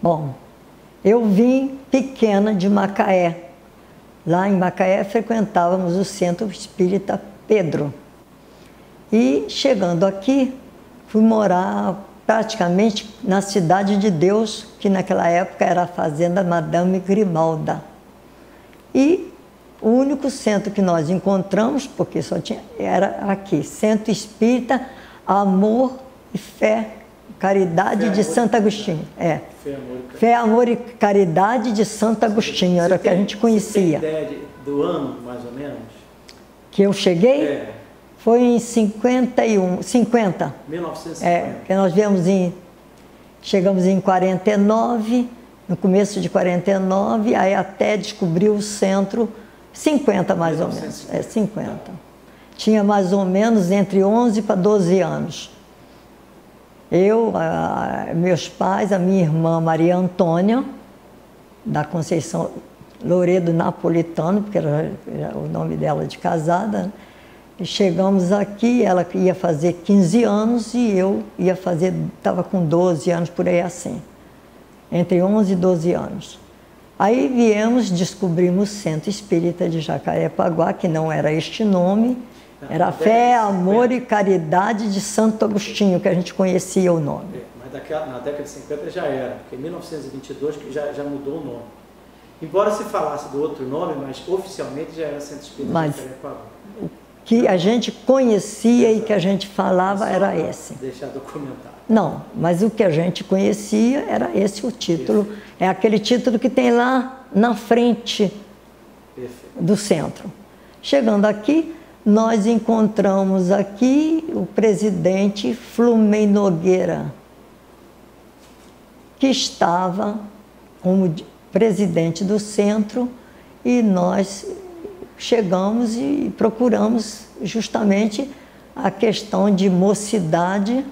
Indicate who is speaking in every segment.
Speaker 1: Bom, eu vim pequena de Macaé. Lá em Macaé frequentávamos o Centro Espírita Pedro. E chegando aqui, fui morar praticamente na Cidade de Deus, que naquela época era a Fazenda Madame Grimalda. E o único centro que nós encontramos, porque só tinha, era aqui, Centro Espírita Amor e Fé, Caridade de Santo Agostinho. Fé, Amor e Caridade de Santo Agostinho, era o que a gente conhecia.
Speaker 2: Você tem ideia do ano, mais ou menos?
Speaker 1: Que eu cheguei? Foi em 50.
Speaker 2: 1950.
Speaker 1: Que nós chegamos em 49, no começo de 49, aí até descobrir o centro, 50 mais ou menos. 50. Tinha mais ou menos entre 11 para 12 anos. Eu, meus pais, a minha irmã Maria Antônia, da Conceição Louredo Napolitano, porque era o nome dela de casada, e chegamos aqui, ela ia fazer 15 anos e eu ia fazer, estava com 12 anos, por aí assim, entre 11 e 12 anos. Aí viemos, descobrimos o Centro Espírita de Jacarepaguá, que não era este nome, era Fé, Amor e Caridade de Santo Agostinho, que a gente conhecia o nome.
Speaker 2: Mas na década de 50 já era, porque em 1922 já mudou o nome. Embora se falasse do outro nome, mas oficialmente já era Centro Espírita de Jacarepaguá.
Speaker 1: O que a gente conhecia e que a gente falava era esse.
Speaker 2: Deixar documentado.
Speaker 1: Não, mas o que a gente conhecia era esse o título. É aquele título que tem lá na frente do centro. Chegando aqui, nós encontramos aqui o presidente Flumei Nogueira, que estava como presidente do centro, e nós chegamos e procuramos justamente a questão de mocidade,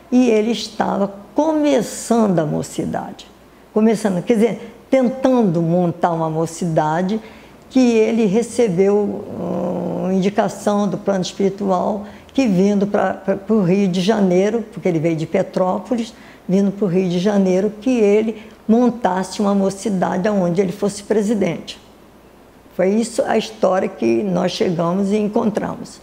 Speaker 1: e ele estava começando a mocidade. Quer dizer, tentando montar uma mocidade, que ele recebeu indicação do plano espiritual que vindo para o Rio de Janeiro, porque ele veio de Petrópolis, vindo para o Rio de Janeiro, que ele montasse uma mocidade onde ele fosse presidente. Foi isso a história que nós chegamos e encontramos.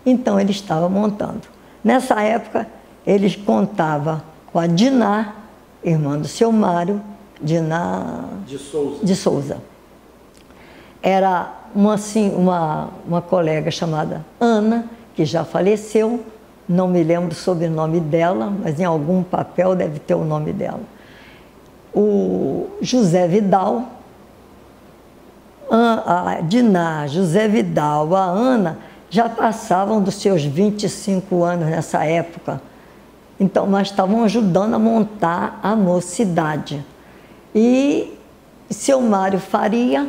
Speaker 1: Então ele estava montando. Nessa época ele contava com a Diná, irmã do seu Mário, Diná de Souza. Era uma colega chamada Ana, que já faleceu, não me lembro o sobrenome dela, mas em algum papel deve ter o nome dela. O José Vidal, a Diná, José Vidal, a Ana, já passavam dos seus 25 anos nessa época, então, mas estavam ajudando a montar a mocidade. E seu Mário Faria,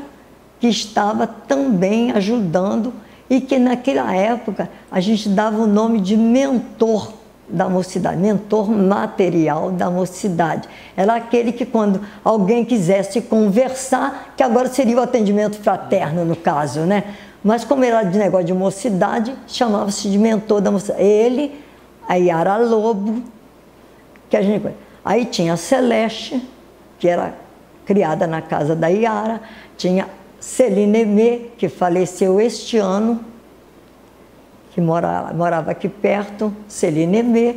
Speaker 1: que estava também ajudando, e que naquela época a gente dava o nome de mentor da mocidade, mentor material da mocidade. Era aquele que quando alguém quisesse conversar, que agora seria o atendimento fraterno no caso, né? Mas como era de negócio de mocidade, chamava-se de mentor da mocidade. Ele, a Yara Lobo, que a gente conhece. Aí tinha a Celeste, que era criada na casa da Yara, tinha Celine Emê, que faleceu este ano, que morava aqui perto, Celine Emê,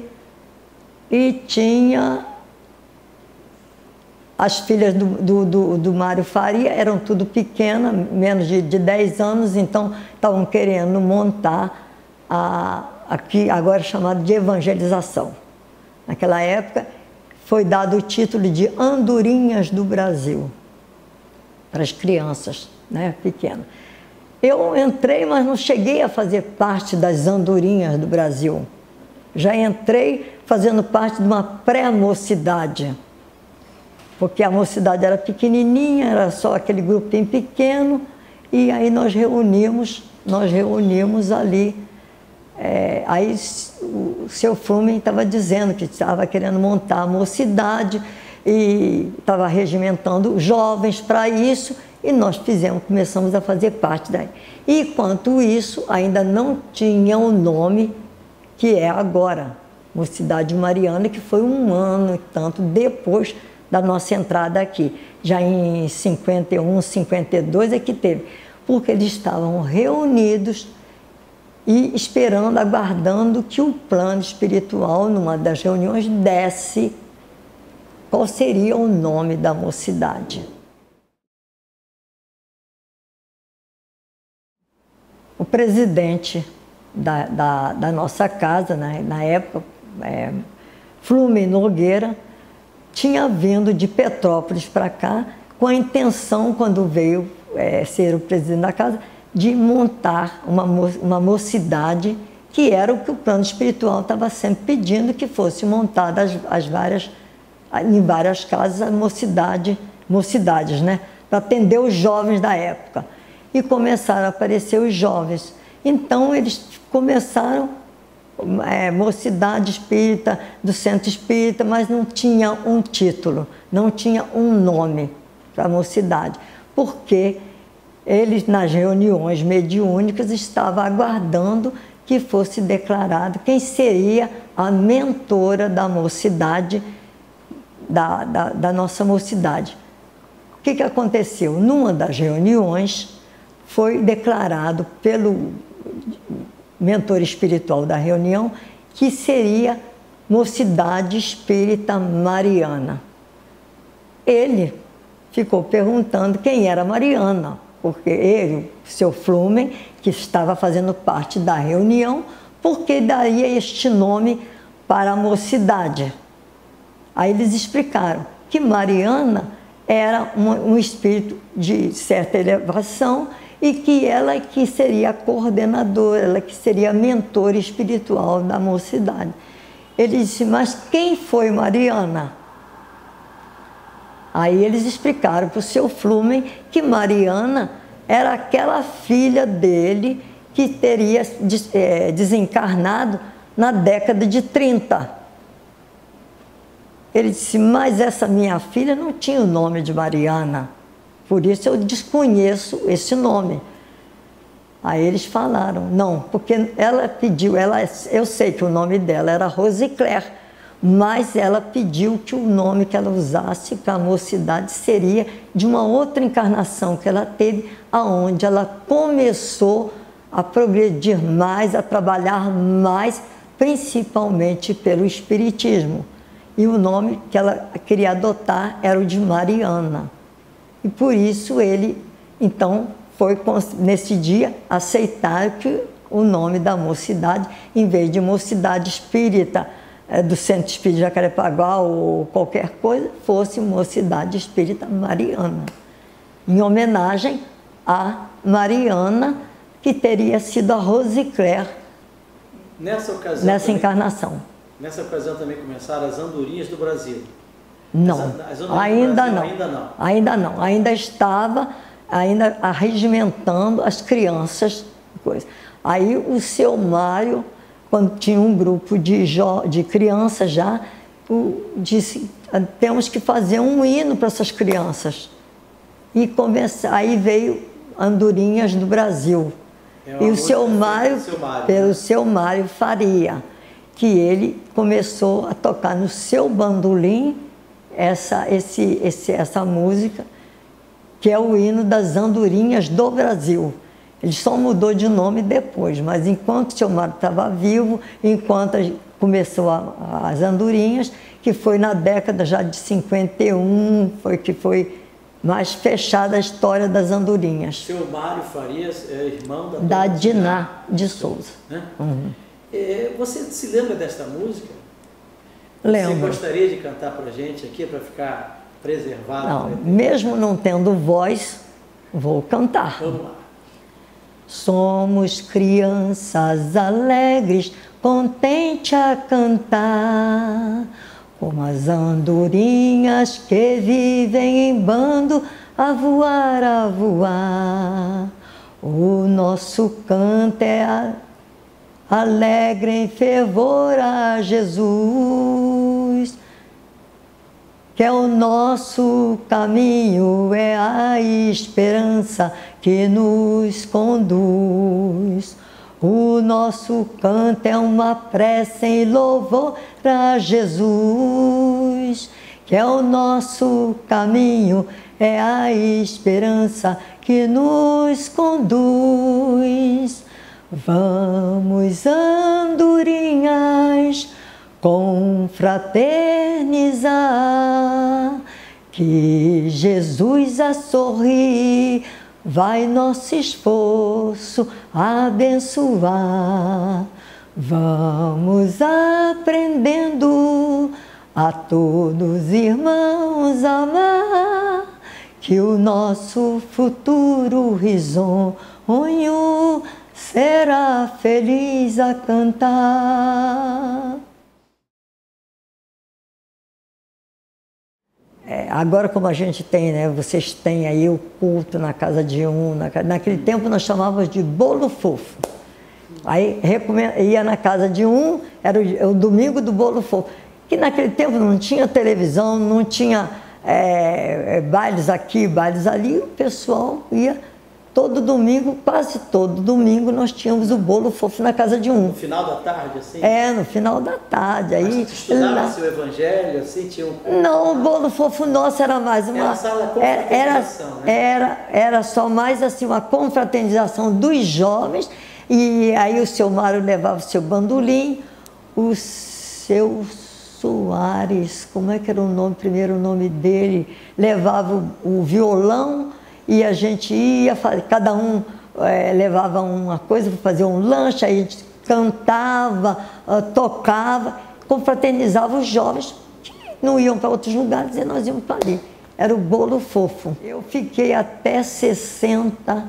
Speaker 1: e tinha as filhas do Mário Faria, eram tudo pequenas, menos de 10 anos, então estavam querendo montar aqui, agora chamado de evangelização. Naquela época foi dado o título de Andorinhas do Brasil, para as crianças, né, pequenas. Eu entrei, mas não cheguei a fazer parte das Andorinhas do Brasil. Já entrei fazendo parte de uma pré-mocidade, porque a mocidade era pequenininha, era só aquele grupinho pequeno, e aí nós reunimos ali. Aí o seu Flumen estava dizendo que estava querendo montar a mocidade e estava regimentando jovens para isso, e nós começamos a fazer parte daí. E enquanto isso, ainda não tinha o nome que é agora, Mocidade Mariana, que foi um ano e tanto depois da nossa entrada aqui. Já em 51, 52 é que teve, porque eles estavam reunidos e esperando, aguardando que o plano espiritual, numa das reuniões, desse qual seria o nome da mocidade. O presidente da nossa casa, né, na época, Flume Nogueira, tinha vindo de Petrópolis para cá com a intenção, quando veio ser o presidente da casa, de montar uma mocidade, que era o que o plano espiritual estava sempre pedindo, que fosse montada em várias casas a mocidades, né, para atender os jovens da época. E começaram a aparecer os jovens. Então eles começaram mocidade espírita, do centro espírita, mas não tinha um título, não tinha um nome para a mocidade, porque eles, nas reuniões mediúnicas, estavam aguardando que fosse declarado quem seria a mentora da mocidade, da nossa mocidade. O que aconteceu? Numa das reuniões, foi declarado pelo mentor espiritual da reunião que seria Mocidade Espírita Mariana. Ele ficou perguntando quem era Mariana, porque ele, o seu Flumen, que estava fazendo parte da reunião, porque daria este nome para a mocidade. Aí eles explicaram que Mariana era um espírito de certa elevação e que ela que seria a coordenadora, ela que seria a mentora espiritual da mocidade. Ele disse, mas quem foi Mariana? Aí eles explicaram para o seu Flumen que Mariana era aquela filha dele que teria desencarnado na década de 30. Ele disse, mas essa minha filha não tinha o nome de Mariana, por isso eu desconheço esse nome. Aí eles falaram, não, porque ela pediu, eu sei que o nome dela era Rosicler, mas ela pediu que o nome que ela usasse para a mocidade seria de uma outra encarnação que ela teve, aonde ela começou a progredir mais, a trabalhar mais, principalmente pelo espiritismo. E o nome que ela queria adotar era o de Mariana. E por isso ele, então, foi nesse dia aceitar que o nome da mocidade, em vez de Mocidade Espírita do Centro Espírita de Jacarepaguá ou qualquer coisa, fosse Mocidade Espírita Mariana, em homenagem a Mariana, que teria sido a Rosicler nessa encarnação.
Speaker 2: Nessa ocasião também começaram as andorinhas do Brasil.
Speaker 1: Não, ainda não. Ainda estava arregimentando as crianças. Aí o seu Mário, quando tinha um grupo de crianças já, disse, temos que fazer um hino para essas crianças. E aí veio Andorinhas do Brasil. E o seu Mário, pelo seu Mário Faria, que ele começou a tocar no seu bandolim essa música, que é o hino das Andorinhas do Brasil. Ele só mudou de nome depois, mas enquanto o seu Mário estava vivo, enquanto começou as Andorinhas, que foi na década já de 51, que foi mais fechada a história das Andorinhas.
Speaker 2: Seu Mário Farias é irmão
Speaker 1: da Diná de Souza.
Speaker 2: Né?
Speaker 1: Uhum.
Speaker 2: Você se lembra desta música?
Speaker 1: Lembro.
Speaker 2: Você gostaria de cantar para a gente aqui, para ficar preservado?
Speaker 1: Não, mesmo não tendo voz, vou cantar.
Speaker 2: Vamos lá.
Speaker 1: Somos crianças alegres, contente a cantar, como as andorinhas que vivem em bando, a voar, a voar. O nosso canto é alegre em fervor a Jesus, que é o nosso caminho, é a esperança que nos conduz. O nosso canto é uma prece em louvor a Jesus, que é o nosso caminho, é a esperança que nos conduz. Vamos, andorinhas, confraternizar, que Jesus a sorrir vai nosso esforço abençoar. Vamos aprendendo a todos irmãos amar, que o nosso futuro risonho será feliz a cantar. Agora, como a gente tem, né, vocês têm aí o culto na casa de um, naquele tempo nós chamávamos de bolo fofo. Aí ia na casa de um, era o domingo do bolo fofo. Que naquele tempo não tinha televisão, não tinha bailes aqui, bailes ali, o pessoal ia todo domingo, quase todo domingo, nós tínhamos o bolo fofo na casa de um.
Speaker 2: No final da tarde, assim?
Speaker 1: No final da tarde. Aí,
Speaker 2: mas estudava-se o evangelho, assim, tinha um...
Speaker 1: Não, o bolo fofo nosso era mais uma...
Speaker 2: Era sala de confraternização, né?
Speaker 1: Era só mais assim uma confraternização dos jovens, e aí o seu Mário levava o seu bandolim, o seu Soares, como é que era o nome, primeiro nome dele, levava o violão, e a gente ia, cada um levava uma coisa para fazer um lanche, aí a gente cantava, tocava, confraternizava os jovens, que não iam para outros lugares e nós íamos para ali. Era o bolo fofo. Eu fiquei até 60,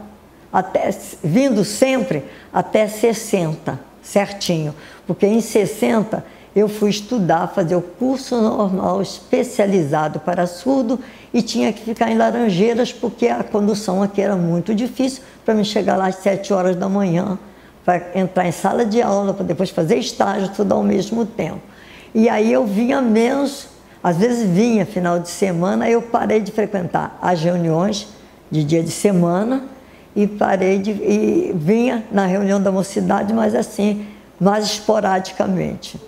Speaker 1: vindo sempre até 60, certinho, porque em 60 eu fui estudar, fazer o curso normal especializado para surdo e tinha que ficar em Laranjeiras porque a condução aqui era muito difícil para mim chegar lá às 7 horas da manhã, para entrar em sala de aula, para depois fazer estágio, tudo ao mesmo tempo. E aí eu vinha menos, às vezes vinha final de semana, eu parei de frequentar as reuniões de dia de semana e vinha na reunião da mocidade, mas assim, mais esporadicamente.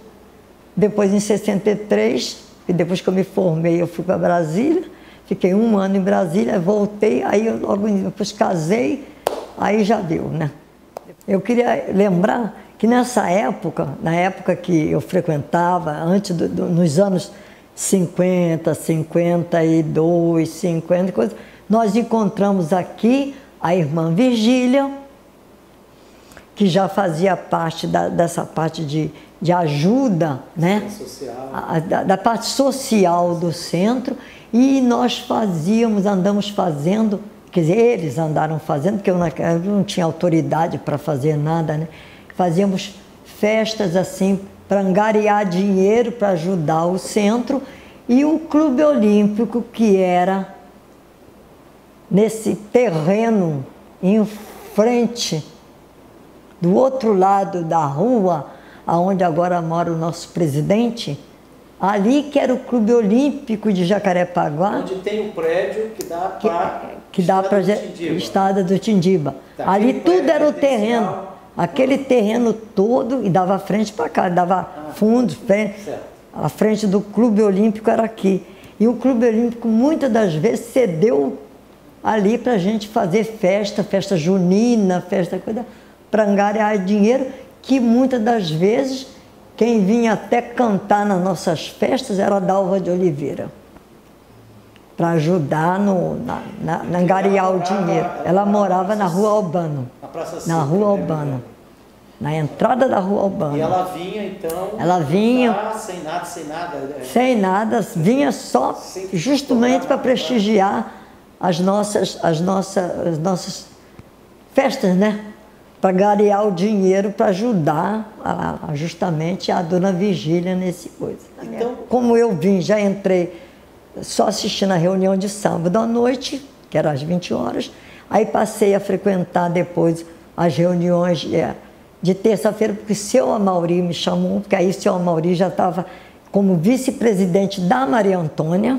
Speaker 1: Depois, em 63, e depois que eu me formei, eu fui para Brasília, fiquei 1 ano em Brasília, voltei, aí eu logo depois casei, aí já deu, né? Eu queria lembrar que nessa época, na época que eu frequentava, antes nos anos 50, 52, 50, coisa, nós encontramos aqui a irmã Virgília, que já fazia parte dessa parte de ajuda, né? Da parte social do centro, e nós andamos fazendo, quer dizer, eles andaram fazendo, porque eu não tinha autoridade para fazer nada, né? Fazíamos festas assim, para angariar dinheiro, para ajudar o centro, e o Clube Olímpico, que era nesse terreno em frente, do outro lado da rua, onde agora mora o nosso presidente, ali que era o Clube Olímpico de Jacarepaguá.
Speaker 2: Onde tem o prédio que dá para a Estrada do Tindiba.
Speaker 1: Tá, ali tudo era o terreno, aquele terreno todo, e dava frente para cá, dava fundo, a frente do Clube Olímpico era aqui. E o Clube Olímpico muitas das vezes cedeu ali para a gente fazer festa junina, para angariar dinheiro, que muitas das vezes quem vinha até cantar nas nossas festas era a Dalva de Oliveira, para ajudar na angariar o dinheiro. Ela morava na Rua Albano, na Rua Albano, na entrada da Rua Albano.
Speaker 2: E ela vinha então?
Speaker 1: Ela vinha
Speaker 2: sem nada.
Speaker 1: Sem nada, vinha só justamente para prestigiar as nossas festas, né? Para garear o dinheiro para ajudar justamente a dona Virgília nesse coisa. Então, como eu já entrei só assistindo a reunião de sábado à noite, que era às 20 horas, aí passei a frequentar depois as reuniões de terça-feira, porque o seu Amauri me chamou, porque aí o seu Amauri já estava como vice-presidente da Maria Antônia,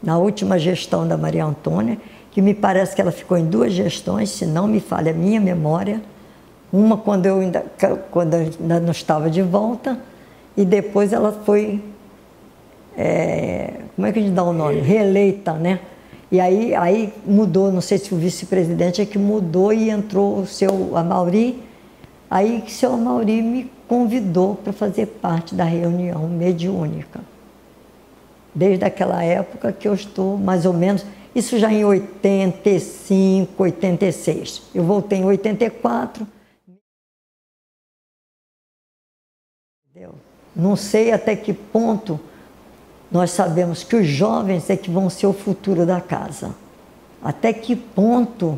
Speaker 1: na última gestão da Maria Antônia, que me parece que ela ficou em 2 gestões, se não me falha a minha memória. Uma quando eu ainda não estava de volta, e depois ela foi como é que a gente dá o nome? Reeleita, né? E aí mudou, não sei se o vice-presidente é que mudou e entrou o seu Amaury. Aí que o seu Amaury me convidou para fazer parte da reunião mediúnica. Desde aquela época que eu estou mais ou menos, isso já em 85, 86. Eu voltei em 84. Não sei até que ponto nós sabemos que os jovens é que vão ser o futuro da casa. Até que ponto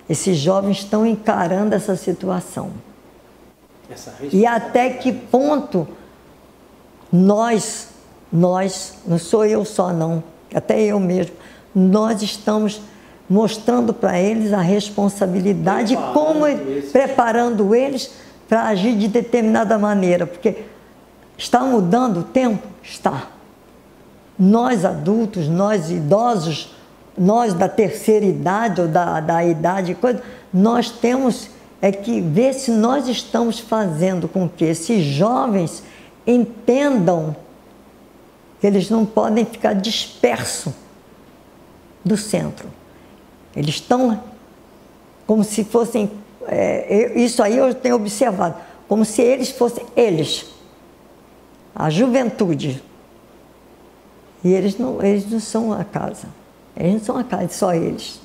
Speaker 1: esses jovens estão encarando essa situação. E até que ponto nós, não sou eu só não, até eu mesmo, nós estamos mostrando para eles a responsabilidade, preparando eles para agir de determinada maneira, porque está mudando o tempo? Está. Nós adultos, nós idosos, nós da terceira idade ou da idade, nós temos que ver se nós estamos fazendo com que esses jovens entendam que eles não podem ficar dispersos do centro. Eles estão como se fossem, isso aí eu tenho observado, como se eles fossem eles, a juventude. E eles não são a casa. Eles não são a casa, só eles.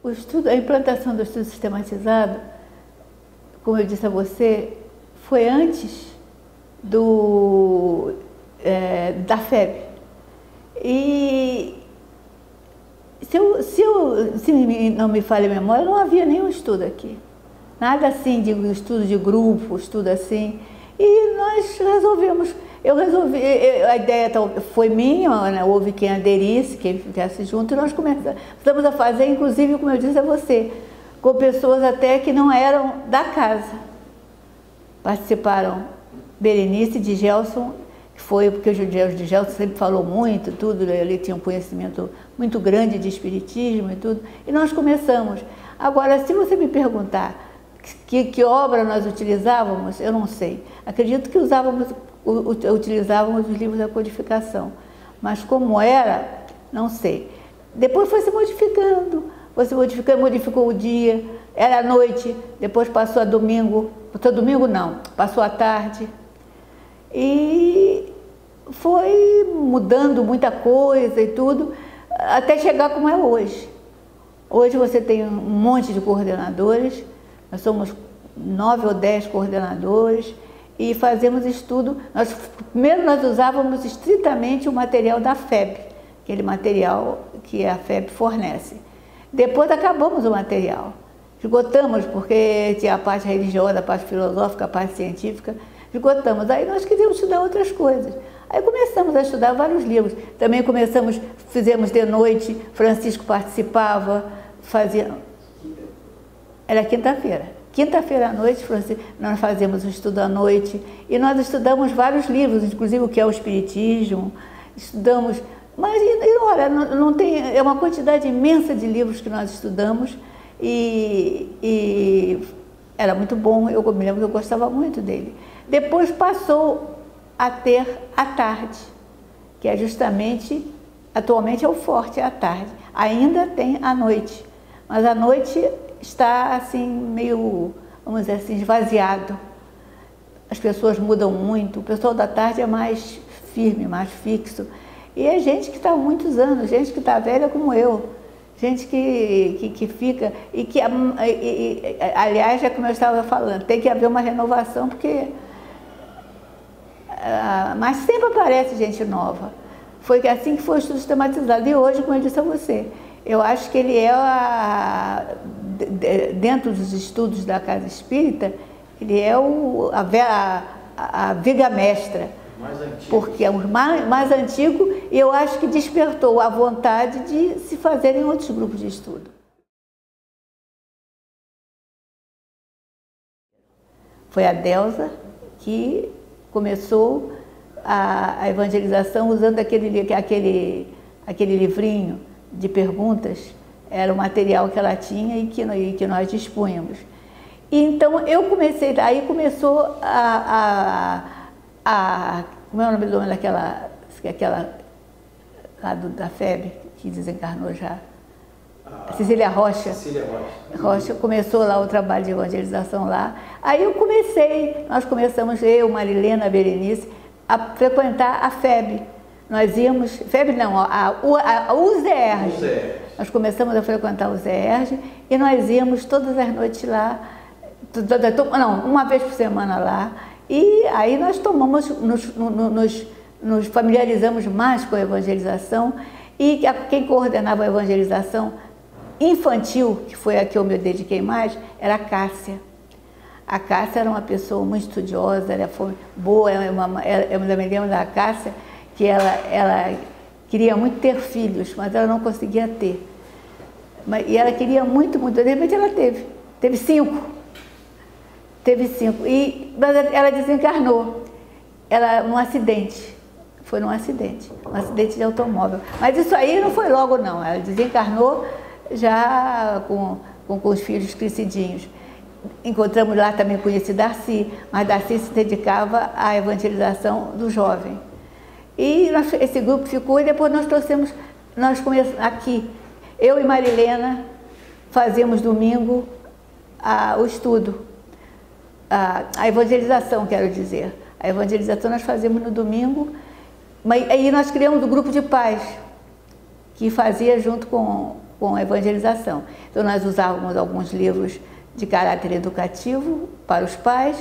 Speaker 3: O estudo, a implantação do estudo sistematizado, como eu disse a você, foi antes da FEB. E se não me falha a memória, não havia nenhum estudo aqui. Nada assim de estudo de grupo, estudo assim. E nós resolvemos, a ideia foi minha, né? Houve quem aderisse, quem ficasse junto, e nós começamos a fazer, inclusive, como eu disse a você, com pessoas até que não eram da casa. Participaram Berenice de Gelson, que foi porque o de Gelson sempre falou muito, tudo, ele tinha um conhecimento muito grande de espiritismo e tudo, e nós começamos. Agora, se você me perguntar que obra nós utilizávamos, eu não sei. Acredito que utilizávamos os livros da codificação, mas como era, não sei. Depois foi se modificando, modificou o dia, era à noite, depois passou a domingo, passou a tarde. E foi mudando muita coisa e tudo, até chegar como é hoje. Hoje você tem um monte de coordenadores, nós somos 9 ou 10 coordenadores e fazemos estudo. Primeiro nós usávamos estritamente o material da FEB, aquele material que a FEB fornece. Depois acabamos o material, esgotamos, porque tinha a parte religiosa, a parte filosófica, a parte científica, esgotamos. Aí nós queríamos estudar outras coisas. Aí começamos a estudar vários livros. Também fizemos de noite, Francisco participava, era quinta-feira. Quinta-feira à noite, nós fazemos o estudo à noite e nós estudamos vários livros, inclusive o que é o Espiritismo, estudamos, mas olha, não tem, é uma quantidade imensa de livros que nós estudamos e era muito bom, eu me lembro que eu gostava muito dele. Depois passou a ter à tarde, que é justamente, atualmente é o forte, é à tarde. Ainda tem à noite, mas à noite está assim meio, vamos dizer assim, esvaziado. As pessoas mudam muito, o pessoal da tarde é mais firme, mais fixo. E é gente que está há muitos anos, gente que está velha como eu, gente que fica, e que, aliás, é como eu estava falando, tem que haver uma renovação, porque mas sempre aparece gente nova. Foi assim que foi o estudo sistematizado. E hoje, como eu disse a você, eu acho que ele é, dentro dos estudos da Casa Espírita, ele é a viga mestra. Porque é o mais antigo e eu acho que despertou a vontade de se fazerem outros grupos de estudo. Foi a Delza que começou a evangelização usando aquele livrinho de perguntas, era o material que ela tinha e que nós dispunhamos. E então eu comecei, aí começou como é o nome do nome daquela lá da FEB, que desencarnou já? Cecília Rocha.
Speaker 2: Cecília
Speaker 3: Rocha começou lá o trabalho de evangelização lá. Aí nós começamos, eu, Marilena, Berenice, a frequentar a FEB. Nós íamos, FEB não, a UZERJ. Nós começamos a frequentar o UZERJ e nós íamos todas as noites lá, uma vez por semana lá. E aí nós nos familiarizamos mais com a evangelização e quem coordenava a evangelização infantil, que foi a que eu me dediquei mais, era a Cássia. A Cássia era uma pessoa muito estudiosa, ela foi boa, eu me lembro da Cássia, que ela queria muito ter filhos, mas ela não conseguia ter. E ela queria muito, muito, de repente ela teve 5. Mas ela desencarnou, num acidente, foi um acidente de automóvel. Mas isso aí não foi logo não, ela desencarnou já com os filhos crescidinhos. Encontramos lá, também conheci Darcy, mas Darcy se dedicava à evangelização do jovem. E esse grupo ficou e depois nós começamos aqui, eu e Marilena fazíamos domingo o estudo, a evangelização, quero dizer. A evangelização nós fazíamos no domingo, mas aí nós criamos o grupo de pais, que fazia junto com a evangelização. Então nós usávamos alguns livros de caráter educativo para os pais,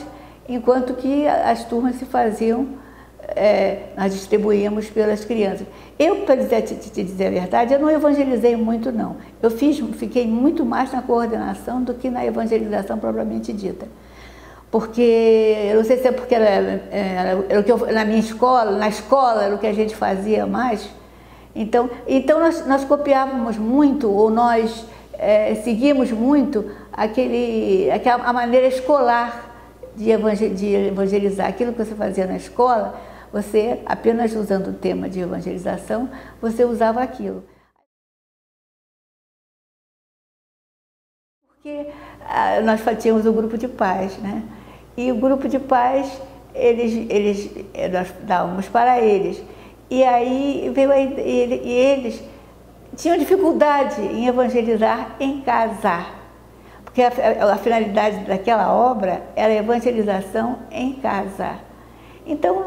Speaker 3: enquanto que as turmas se faziam, nós distribuíamos pelas crianças. Eu, para te dizer a verdade, eu não evangelizei muito não. Eu fiquei muito mais na coordenação do que na evangelização propriamente dita. Porque, eu não sei se é porque era o que na minha escola, na escola era o que a gente fazia mais. Então nós copiávamos muito, ou nós seguimos muito a maneira escolar de evangelizar. Aquilo que você fazia na escola, você, apenas usando o tema de evangelização, você usava aquilo. Porque nós tínhamos um grupo de pais, né? E o grupo de pais, nós dávamos para eles. E aí eles tinham dificuldade em evangelizar em casa, porque a finalidade daquela obra era a evangelização em casa. Então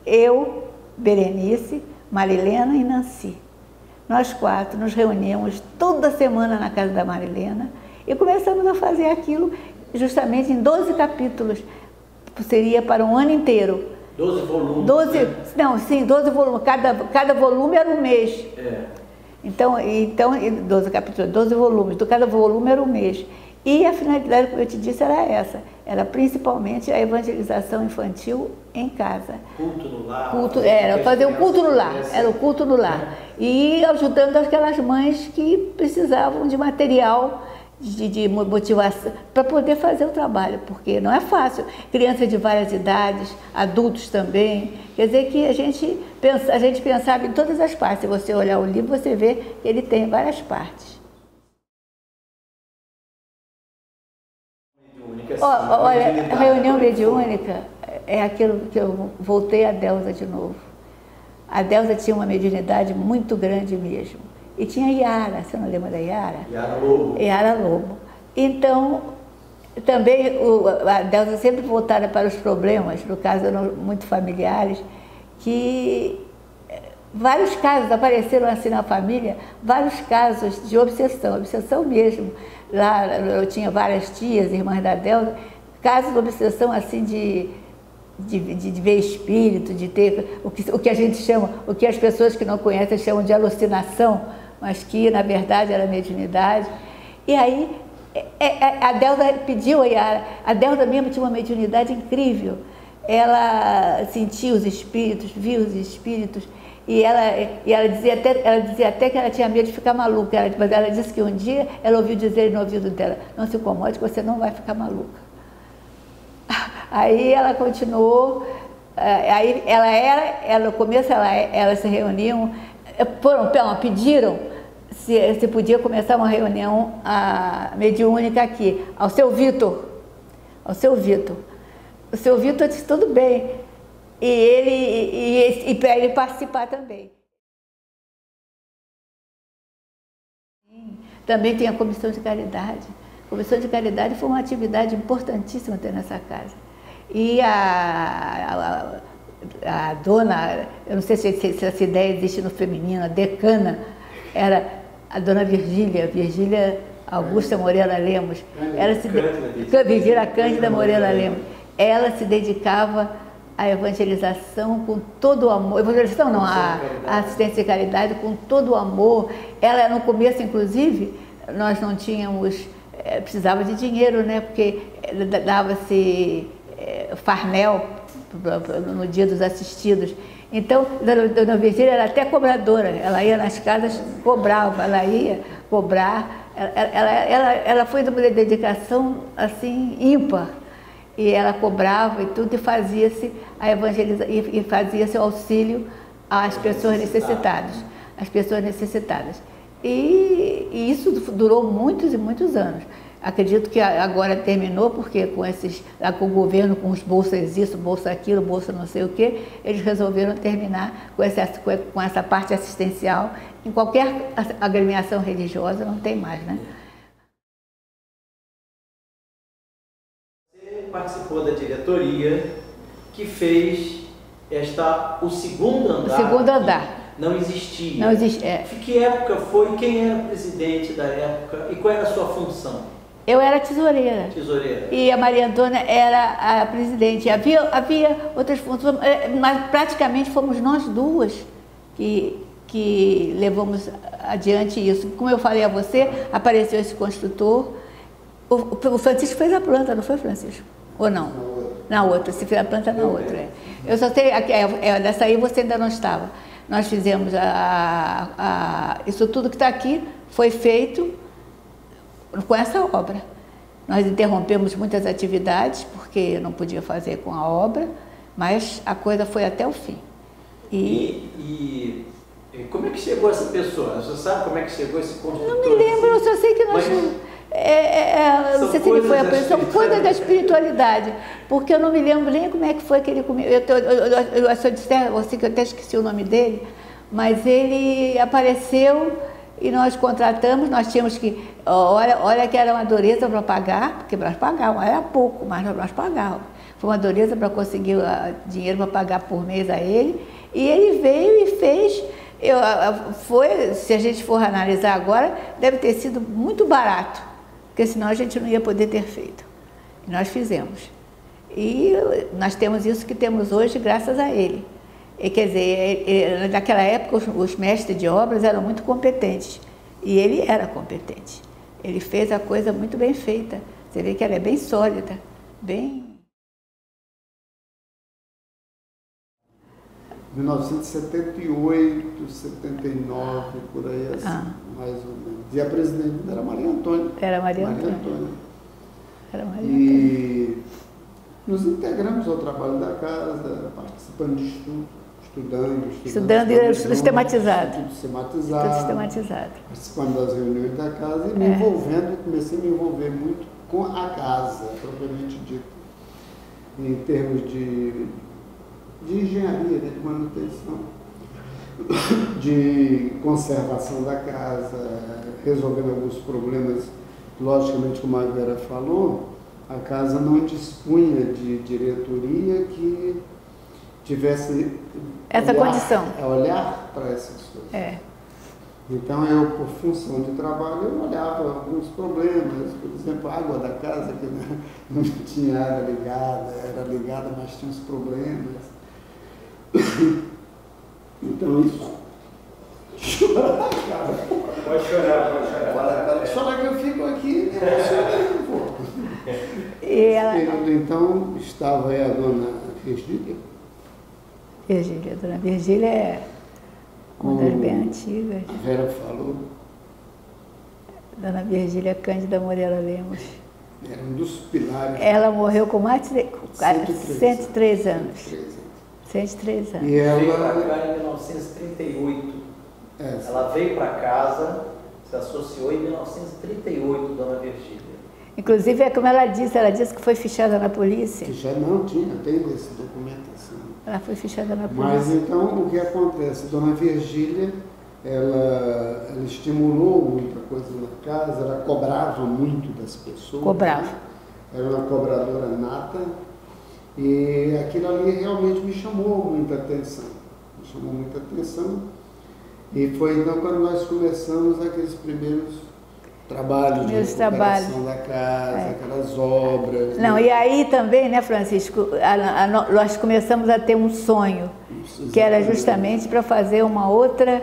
Speaker 3: eu, Berenice, Marilena e Nancy, nós 4 nos reuníamos toda semana na casa da Marilena e começamos a fazer aquilo justamente em 12 capítulos, seria para um ano inteiro.
Speaker 2: 12 volumes.
Speaker 3: 12 volumes. Cada volume era um mês. Então 12 capítulos, 12 volumes. Cada volume era um mês. E a finalidade, como eu te disse, era essa. Era principalmente a evangelização infantil em casa.
Speaker 2: Culto no lar.
Speaker 3: Era fazer o culto no lar. Era o culto no lar. E ajudando aquelas mães que precisavam de material de motivação para poder fazer o trabalho, porque não é fácil. Crianças de várias idades, adultos também. Quer dizer que a gente pensava em todas as partes. Se você olhar o livro, você vê que ele tem várias partes. Olha, a reunião mediúnica é aquilo que eu voltei a Delza de novo. A Delza tinha uma mediunidade muito grande mesmo. E tinha Yara, você não lembra da Yara?
Speaker 2: Yara Lobo.
Speaker 3: Yara Lobo. Então, também a Delza sempre voltada para os problemas, no caso eram muito familiares, que vários casos apareceram assim na família, vários casos de obsessão mesmo. Lá eu tinha várias tias, irmãs da Delza, casos de obsessão assim de ver espírito, de ter o que a gente chama, o que as pessoas que não conhecem chamam de alucinação, mas que na verdade era mediunidade. E aí a Delza pediu a Yara, a Delza mesmo tinha uma mediunidade incrível. Ela sentia os espíritos, via os espíritos, e ela dizia até que ela tinha medo de ficar maluca. Mas ela disse que um dia ela ouviu dizer no ouvido dela: não se incomode, que você não vai ficar maluca. Aí ela continuou, aí no começo elas se reuniam, pediram se podia começar uma reunião mediúnica aqui, ao seu Vitor, ao seu Vitor. O seu Vitor disse, tudo bem, e para ele participar também. Também tem a comissão de caridade. A comissão de caridade foi uma atividade importantíssima ter nessa casa. E a dona, eu não sei se essa ideia existe no feminino, a decana, era a dona Virgília Augusta Moreira Lemos. Virgília Cândida Moreira Lemos. Ela se dedicava à evangelização com todo o amor. Evangelização não, a assistência de caridade com todo o amor. Ela, no começo, inclusive, nós não tínhamos, precisava de dinheiro, né? Porque dava-se farnel no dia dos assistidos. Então, Dona Virgília era até cobradora, ela ia nas casas, cobrava, ela ia cobrar, ela foi de uma dedicação assim ímpar, e ela cobrava e tudo, e fazia-se a evangelização, e fazia-se o auxílio às pessoas necessitadas, E isso durou muitos e muitos anos. Acredito que agora terminou, porque com o governo, com os bolsas isso, bolsa aquilo, bolsa não sei o quê, eles resolveram terminar com essa parte assistencial. Em qualquer agremiação religiosa não tem mais, né?
Speaker 2: Você participou da diretoria que fez o segundo andar.
Speaker 3: O segundo andar.
Speaker 2: Não existia.
Speaker 3: Não existe,
Speaker 2: Que época foi? Quem era o presidente da época? E qual era a sua função?
Speaker 3: Eu era tesoureira.
Speaker 2: Tesoureira.
Speaker 3: E a Maria Antônia era a presidente. Havia outras funções, mas praticamente fomos nós duas que levamos adiante isso. Como eu falei a você, apareceu esse construtor. O Francisco fez a planta, não foi, Francisco? Ou não? Na outra. Se fez a planta, na outra. Eu só sei, dessa aí você ainda não estava. Nós fizemos isso tudo que está aqui, foi feito com essa obra. Nós interrompemos muitas atividades, porque não podia fazer com a obra, mas a coisa foi até o fim.
Speaker 2: E como é que chegou essa pessoa? Você sabe como é que chegou esse construtor?
Speaker 3: Não me lembro, eu só sei que nós... não sei se ele foi a pessoa, são coisas da espiritualidade, porque eu não me lembro nem como é que foi que ele comigo. Se eu disser, você que eu até esqueci o nome dele, mas ele apareceu e nós contratamos, nós tínhamos que, olha que era uma dureza para pagar, porque nós pagávamos, era pouco, mas nós pagávamos. Foi uma dureza para conseguir dinheiro para pagar por mês a ele, e ele veio e fez. Se a gente for analisar agora, deve ter sido muito barato, porque senão a gente não ia poder ter feito. E nós fizemos. E nós temos isso que temos hoje graças a ele. E, quer dizer, naquela época os mestres de obras eram muito competentes. E ele era competente. Ele fez a coisa muito bem feita. Você vê que ela é bem sólida, bem...
Speaker 4: 1978, 79, por aí, assim, mais ou menos. E a presidente era Maria Antônia.
Speaker 3: Era Maria Antônia. Era Maria Antônia.
Speaker 4: E nos integramos ao trabalho da casa, participando de estudando
Speaker 3: e sistematizado.
Speaker 4: Tudo sistematizado. Participando das reuniões da casa e comecei a me envolver muito com a casa, propriamente dito, em termos de engenharia, de manutenção, de conservação da casa, resolvendo alguns problemas. Logicamente, como a Vera falou, a casa não dispunha de diretoria que tivesse
Speaker 3: essa condição.
Speaker 4: Olhar para essas coisas. Então, eu, por função de trabalho, eu olhava alguns problemas, por exemplo, a água da casa, que não tinha água ligada, era ligada, mas tinha uns problemas. Então, isso...
Speaker 2: Pode chorar.
Speaker 4: Chora que eu fico aqui, Então, estava aí a dona Virgília.
Speaker 3: A dona Virgília é uma das bem antigas.
Speaker 4: A Vera falou.
Speaker 3: Dona Virgília Cândida Moreira Lemos.
Speaker 4: Era um dos pilares.
Speaker 3: Ela morreu com mais de 103 anos. 103 anos.
Speaker 4: E ela
Speaker 2: veio para cá em 1938. Ela veio para casa, se associou em 1938, Dona Virgília.
Speaker 3: Inclusive, é como ela disse que foi fichada na polícia.
Speaker 4: Fichada não tinha, tem esse documento assim.
Speaker 3: Ela foi fichada na polícia.
Speaker 4: Mas então, o que acontece? Dona Virgília, ela estimulou muita coisa na casa, ela cobrava muito das pessoas.
Speaker 3: Cobrava.
Speaker 4: Né? Era uma cobradora nata e aquilo ali realmente me chamou muita atenção. E foi então quando nós começamos aqueles primeiros trabalhos de recuperação da casa, aquelas obras.
Speaker 3: Não,
Speaker 4: né?
Speaker 3: E aí também, né, Francisco, nós começamos a ter um sonho, que era justamente para fazer uma outra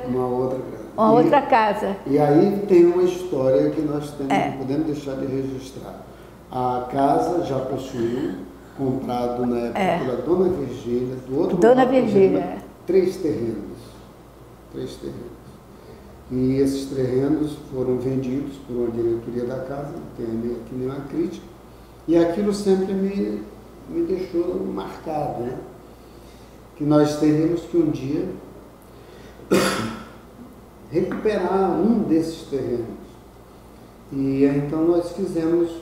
Speaker 3: casa.
Speaker 4: E aí tem uma história que nós não podemos deixar de registrar. A casa já possuiu, comprado na época pela Dona Virgília, do outro lado,
Speaker 3: Virgília.
Speaker 4: 3 terrenos. E esses terrenos foram vendidos por uma diretoria da casa, não tem aqui nenhuma crítica, e aquilo sempre me deixou marcado, né? Que nós teríamos que um dia recuperar um desses terrenos. E então nós fizemos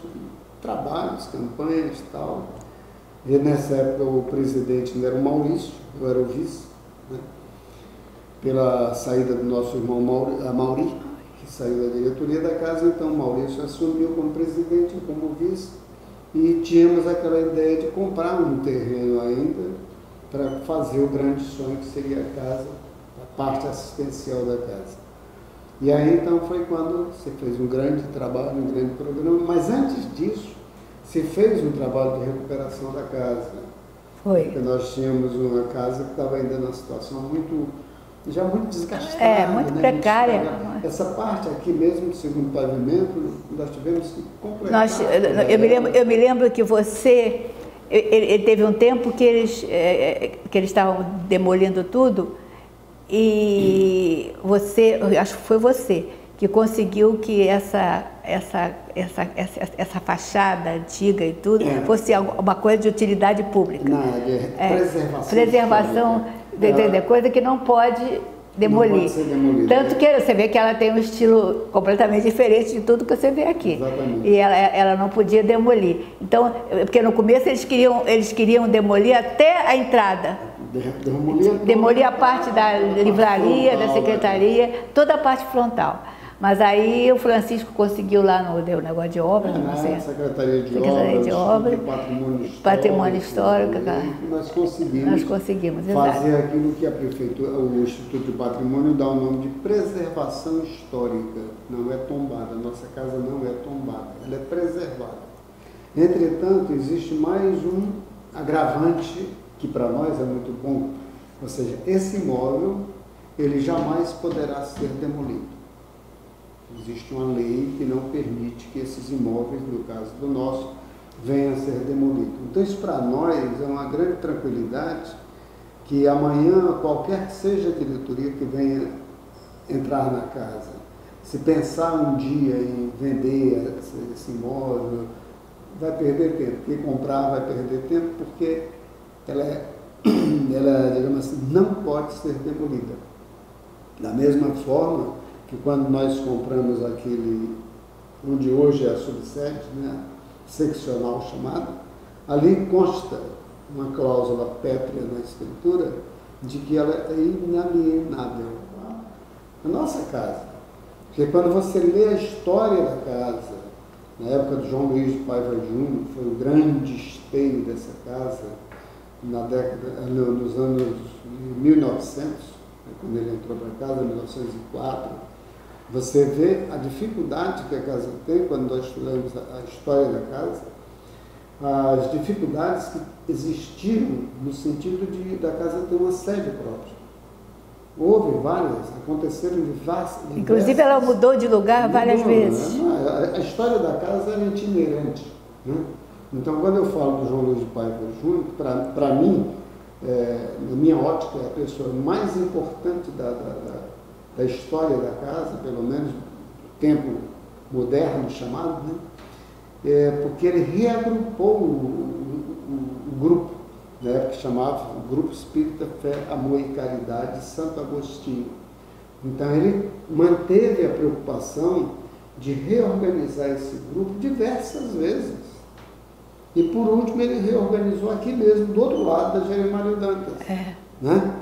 Speaker 4: trabalhos, campanhas e tal. E nessa época o presidente era o Maurício, eu era o vice, né? Pela saída do nosso irmão Mauri, que saiu da diretoria da casa, então o Maurício assumiu como presidente, como vice, e tínhamos aquela ideia de comprar um terreno ainda para fazer o grande sonho que seria a casa, a parte assistencial da casa. E aí então foi quando se fez um grande trabalho, um grande programa, mas antes disso se fez um trabalho de recuperação da casa.
Speaker 3: Foi.
Speaker 4: Porque nós tínhamos uma casa que estava ainda numa situação muito desgastada.
Speaker 3: Muito precária.
Speaker 4: Essa parte aqui mesmo, do segundo pavimento, nós tivemos que completar.
Speaker 3: Eu me lembro que você, ele teve um tempo que eles estavam demolindo tudo e você, eu acho que foi você, que conseguiu que essa fachada antiga e tudo fosse uma coisa de utilidade pública. Preservação. Coisa que não pode demolir.
Speaker 4: Não pode ser demolida.
Speaker 3: Tanto que você vê que ela tem um estilo completamente diferente de tudo que você vê aqui.
Speaker 4: Exatamente.
Speaker 3: E ela não podia demolir. Então, porque no começo eles queriam demolir até a entrada. Demolir a parte da livraria, da secretaria, toda a parte frontal. Mas aí o Francisco conseguiu lá no negócio de obras, não sei.
Speaker 4: Secretaria de Obras, Patrimônio Histórico. Nós conseguimos fazer aquilo que a prefeitura, o Instituto de Patrimônio dá o nome de preservação histórica. Não é tombada, nossa casa não é tombada, ela é preservada. Entretanto, existe mais um agravante que para nós é muito bom, ou seja, esse imóvel ele jamais poderá ser demolido. Existe uma lei que não permite que esses imóveis, no caso do nosso, venham a ser demolidos. Então isso para nós é uma grande tranquilidade que amanhã, qualquer que seja a diretoria que venha entrar na casa, se pensar um dia em vender esse imóvel, vai perder tempo. Quem comprar vai perder tempo porque ela digamos assim, não pode ser demolida. Da mesma forma que quando nós compramos aquele, onde hoje é a subsede, né, seccional chamada, ali consta uma cláusula pétrea na escritura de que ela é inalienável. A nossa casa. Porque quando você lê a história da casa, na época do João Luiz de Paiva Júnior, que foi o grande esteio dessa casa, nos anos 1900, quando ele entrou para casa, em 1904, você vê a dificuldade que a casa tem, quando nós estudamos a história da casa, as dificuldades que existiram no sentido da casa ter uma sede própria. Houve várias, aconteceram diversas.
Speaker 3: Inclusive ela mudou de lugar várias vezes.
Speaker 4: A história da casa era itinerante, né? Então, quando eu falo do João Luiz de Paiva Júnior, para mim, na minha ótica, é a pessoa mais importante da história da casa, pelo menos do tempo moderno chamado, né? Porque ele reagrupou o grupo, na época que chamava o Grupo Espírita Fé, Amor e Caridade Santo Agostinho. Então ele manteve a preocupação de reorganizar esse grupo diversas vezes. E por último ele reorganizou aqui mesmo, do outro lado da Jeremário Dantas. Né?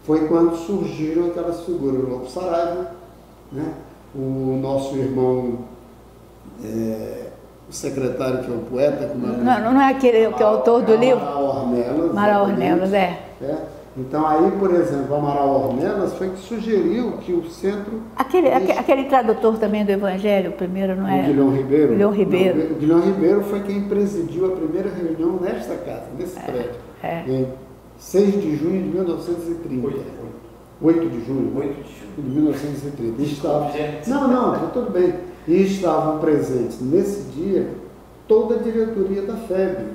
Speaker 4: Foi quando surgiram aquelas figuras, o Lobo Saraiva, né? O nosso irmão, o secretário que é um poeta.
Speaker 3: Não é aquele que é o autor do livro?
Speaker 4: Amaral
Speaker 3: Ornelas,
Speaker 4: Então aí, por exemplo, Amaral Ornelas foi que sugeriu que o centro...
Speaker 3: Aquele tradutor também do Evangelho, o primeiro, não é?
Speaker 4: O Guilhom Ribeiro.
Speaker 3: Guilhom Ribeiro.
Speaker 4: Não, o Guilhom Ribeiro foi quem presidiu a primeira reunião nesta casa, nesse prédio. Em 6 de junho de 1930. 8 de junho de 1930. Não, tudo bem. E estavam presentes nesse dia toda a diretoria da FEB,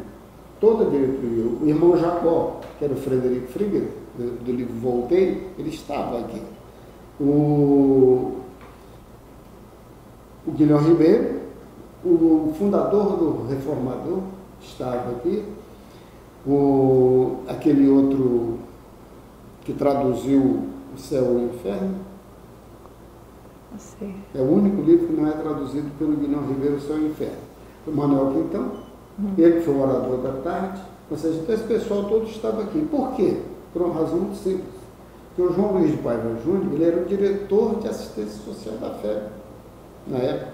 Speaker 4: toda a diretoria. O irmão Jacó, que era o Frederico Frigger, do livro Voltei, ele estava aqui. O Guilhom Ribeiro, o fundador do Reformador, estava aqui. Aquele outro que traduziu O Céu e o Inferno. É o único livro que não é traduzido pelo Guilhom Ribeiro, O Céu e o Inferno. O Manuel Quintão, ele foi o orador da tarde. Ou seja, então esse pessoal todo estava aqui. Por quê? Por uma razão muito simples. Porque o João Luiz de Paiva Júnior, ele era o diretor de assistência social da FEB, na época.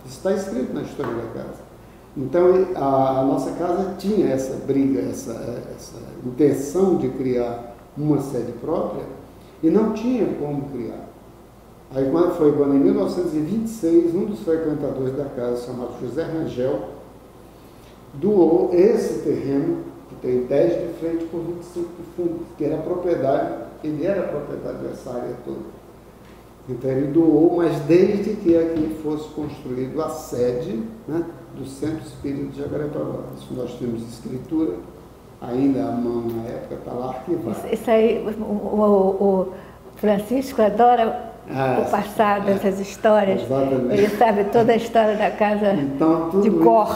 Speaker 4: Isso está escrito na história da casa. Então, a nossa casa tinha essa briga, essa intenção de criar uma sede própria e não tinha como criar. Aí, quando em 1926, um dos frequentadores da casa, chamado José Rangel, doou esse terreno, que tem 10 de frente por 25 de fundo, que era propriedade, ele era propriedade dessa área toda. Então ele doou, mas desde que aqui fosse construído a sede, né, do Centro Espírita de Jacarepaguá. Isso nós temos escritura, ainda à mão na época, está lá arquivado.
Speaker 3: Isso aí, o Francisco adora o passado, essas histórias.
Speaker 4: Exatamente.
Speaker 3: Ele sabe toda a história da casa
Speaker 4: então,
Speaker 3: de cor.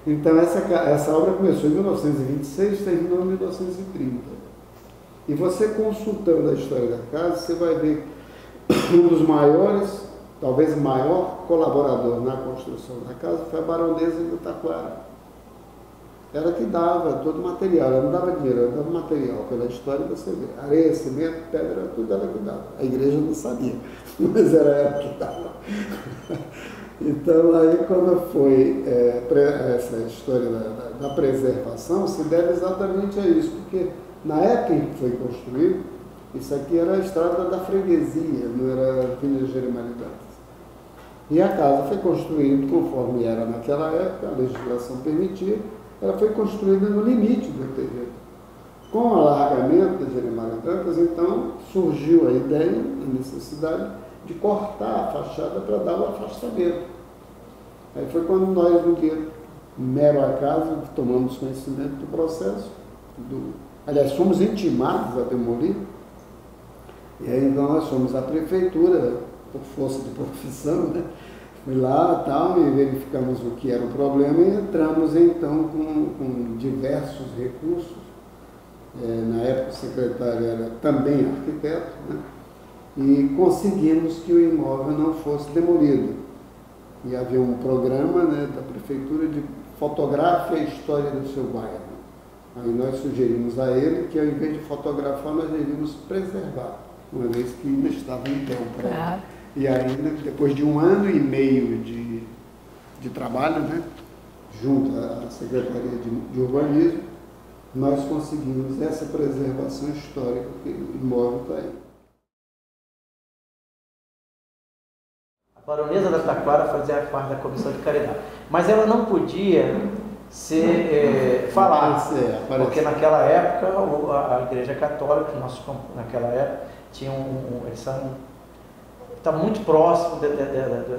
Speaker 4: Então essa obra começou em 1926 e terminou em 1930. E você consultando a história da casa, você vai ver um dos maiores, talvez o maior colaborador na construção da casa foi a baronesa de Taquara. Ela que dava todo o material, ela não dava dinheiro, ela dava material. Pela história você vê, areia, cimento, pedra, tudo ela que dava. A igreja não sabia, mas era ela que dava. Então aí quando foi essa história da preservação, se deve exatamente a isso, porque na época em que foi construído, isso aqui era a estrada da freguesia, não era a Vila Jeremário Dantas. E a casa foi construída conforme era naquela época, a legislação permitia, ela foi construída no limite do terreno. Com o alargamento da Jeremário Dantas, então, surgiu a ideia, a necessidade de cortar a fachada para dar o afastamento. Aí foi quando nós, no dia mero acaso, tomamos conhecimento do processo, aliás, fomos intimados a demolir. E aí então nós fomos à prefeitura, por força de profissão, né? Fui lá e verificamos o que era o problema e entramos então com diversos recursos. Na época o secretário era também arquiteto, né? E conseguimos que o imóvel não fosse demolido. E havia um programa, né, da prefeitura de fotografe a história do seu bairro. Aí nós sugerimos a ele que ao invés de fotografar, nós deveríamos preservar, uma vez que ainda estava em pé o prédio. E ainda, depois de 1 ano e meio de trabalho, né, junto à Secretaria de Urbanismo, nós conseguimos essa preservação histórica, que o imóvel está aí.
Speaker 2: A baronesa da Taquara fazia parte da comissão de caridade, mas ela não podia falar, porque naquela época a Igreja Católica, naquela época, tinha eles estavam muito próximos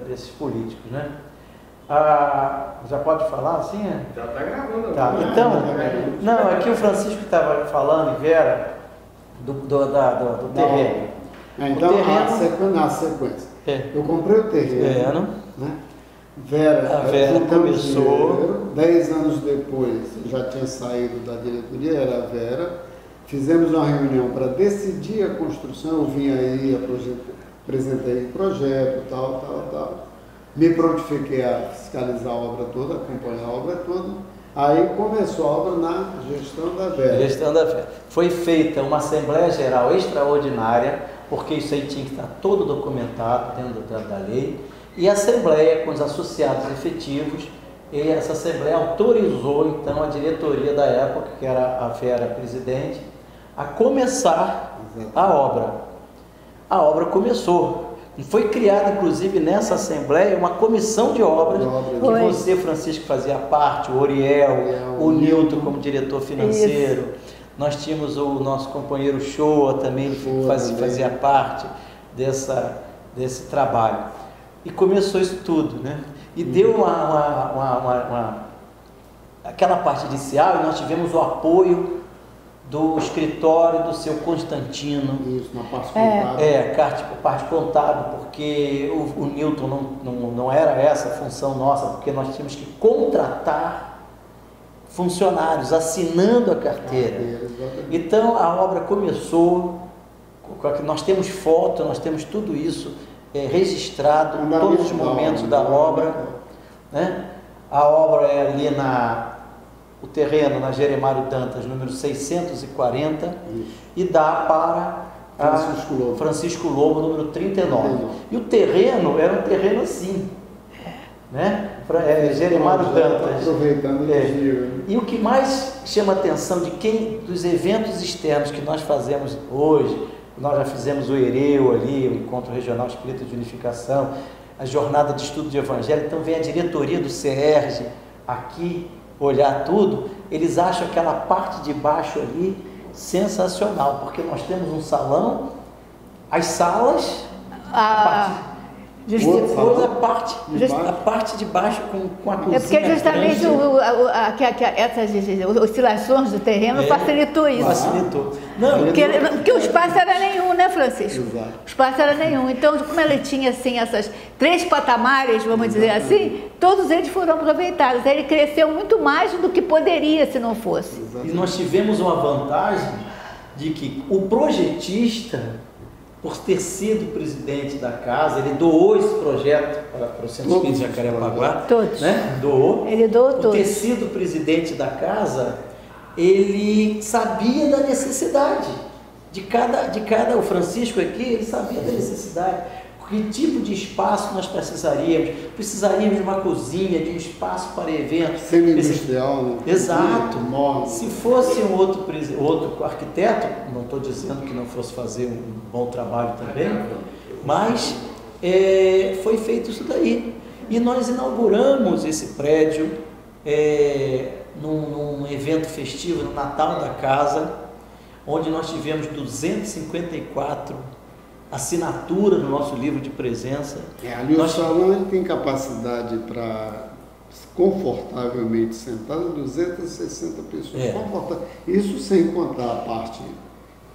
Speaker 2: desses políticos, né? Já pode falar assim?
Speaker 5: Já está gravando.
Speaker 2: Tá. Então, não, aqui o Francisco estava falando, Vera, do terreno.
Speaker 4: Então, na sequência. Eu comprei o terreno, né?
Speaker 2: A Vera começou.
Speaker 4: 10 anos depois, já tinha saído da diretoria, era a Vera. Fizemos uma reunião para decidir a construção. Eu vim aí, apresentei o projeto, tal. me prontifiquei a fiscalizar a obra toda, acompanhar a obra toda. Aí começou a obra na gestão da Vera.
Speaker 2: Gestão da Vera. Foi feita uma Assembleia Geral extraordinária, porque isso aí tinha que estar todo documentado dentro da lei, e a Assembleia com os associados efetivos, e essa Assembleia autorizou então a diretoria da época, que era a Vera presidente, a começar a obra. A obra começou. Foi criada, inclusive, nessa Assembleia, uma comissão de obras, que você, Francisco, fazia parte, o Oriel, o Nilton como diretor financeiro. Isso. Nós tínhamos o nosso companheiro Shoa também, que fazia parte desse trabalho. E começou isso tudo, né? E deu aquela parte inicial, e nós tivemos o apoio do escritório do seu Constantino.
Speaker 4: Isso, na parte contábil.
Speaker 2: Parte contábil, porque o Nilton não era essa a função nossa, porque nós tínhamos que contratar funcionários, assinando a carteira. Então a obra começou, nós temos foto, nós temos tudo isso registrado, todos os momentos da obra, né? A obra é ali o terreno na Jeremário Dantas, número 640, isso. E dá para Francisco Lobo, número 39. E o terreno era um terreno assim, né? Jeremário Dantas.
Speaker 4: Aproveitando
Speaker 2: E o que mais chama a atenção dos eventos externos que nós fazemos hoje, nós já fizemos o EREU ali, o Encontro Regional Espírita de Unificação, a Jornada de Estudo de Evangelho, então vem a diretoria do CERJ aqui olhar tudo, eles acham aquela parte de baixo ali sensacional, porque nós temos um salão, as salas, depois a parte de baixo com a cozinha.
Speaker 3: É porque justamente essas oscilações do terreno facilitou isso.
Speaker 2: Facilitou.
Speaker 3: Porque o espaço era nenhum, né, Francisco?
Speaker 4: Exato.
Speaker 3: O espaço era nenhum. Então, como ele tinha assim, essas 3 patamares, vamos dizer assim, todos eles foram aproveitados. Ele cresceu muito mais do que poderia se não fosse.
Speaker 2: E nós tivemos uma vantagem de que o projetista, por ter sido presidente da casa, ele doou esse projeto para o Centro Espírita de Jacarepaguá.
Speaker 3: Todos.
Speaker 2: Né? Doou.
Speaker 3: Ele doou todos.
Speaker 2: Por ter sido presidente da casa, ele sabia da necessidade de cada o Francisco aqui, ele sabia da necessidade. Que tipo de espaço nós precisaríamos? Precisaríamos de uma cozinha, de um espaço para eventos.
Speaker 4: Semi-industrial, né?
Speaker 2: Exato. Se fosse um outro arquiteto, não estou dizendo que não fosse fazer um bom trabalho também, mas foi feito isso daí. E nós inauguramos esse prédio num evento festivo, no Natal da Casa, onde nós tivemos 254 assinatura no nosso livro de presença.
Speaker 4: Ali o salão ele tem capacidade para confortavelmente sentar 260 pessoas. Isso sem contar a parte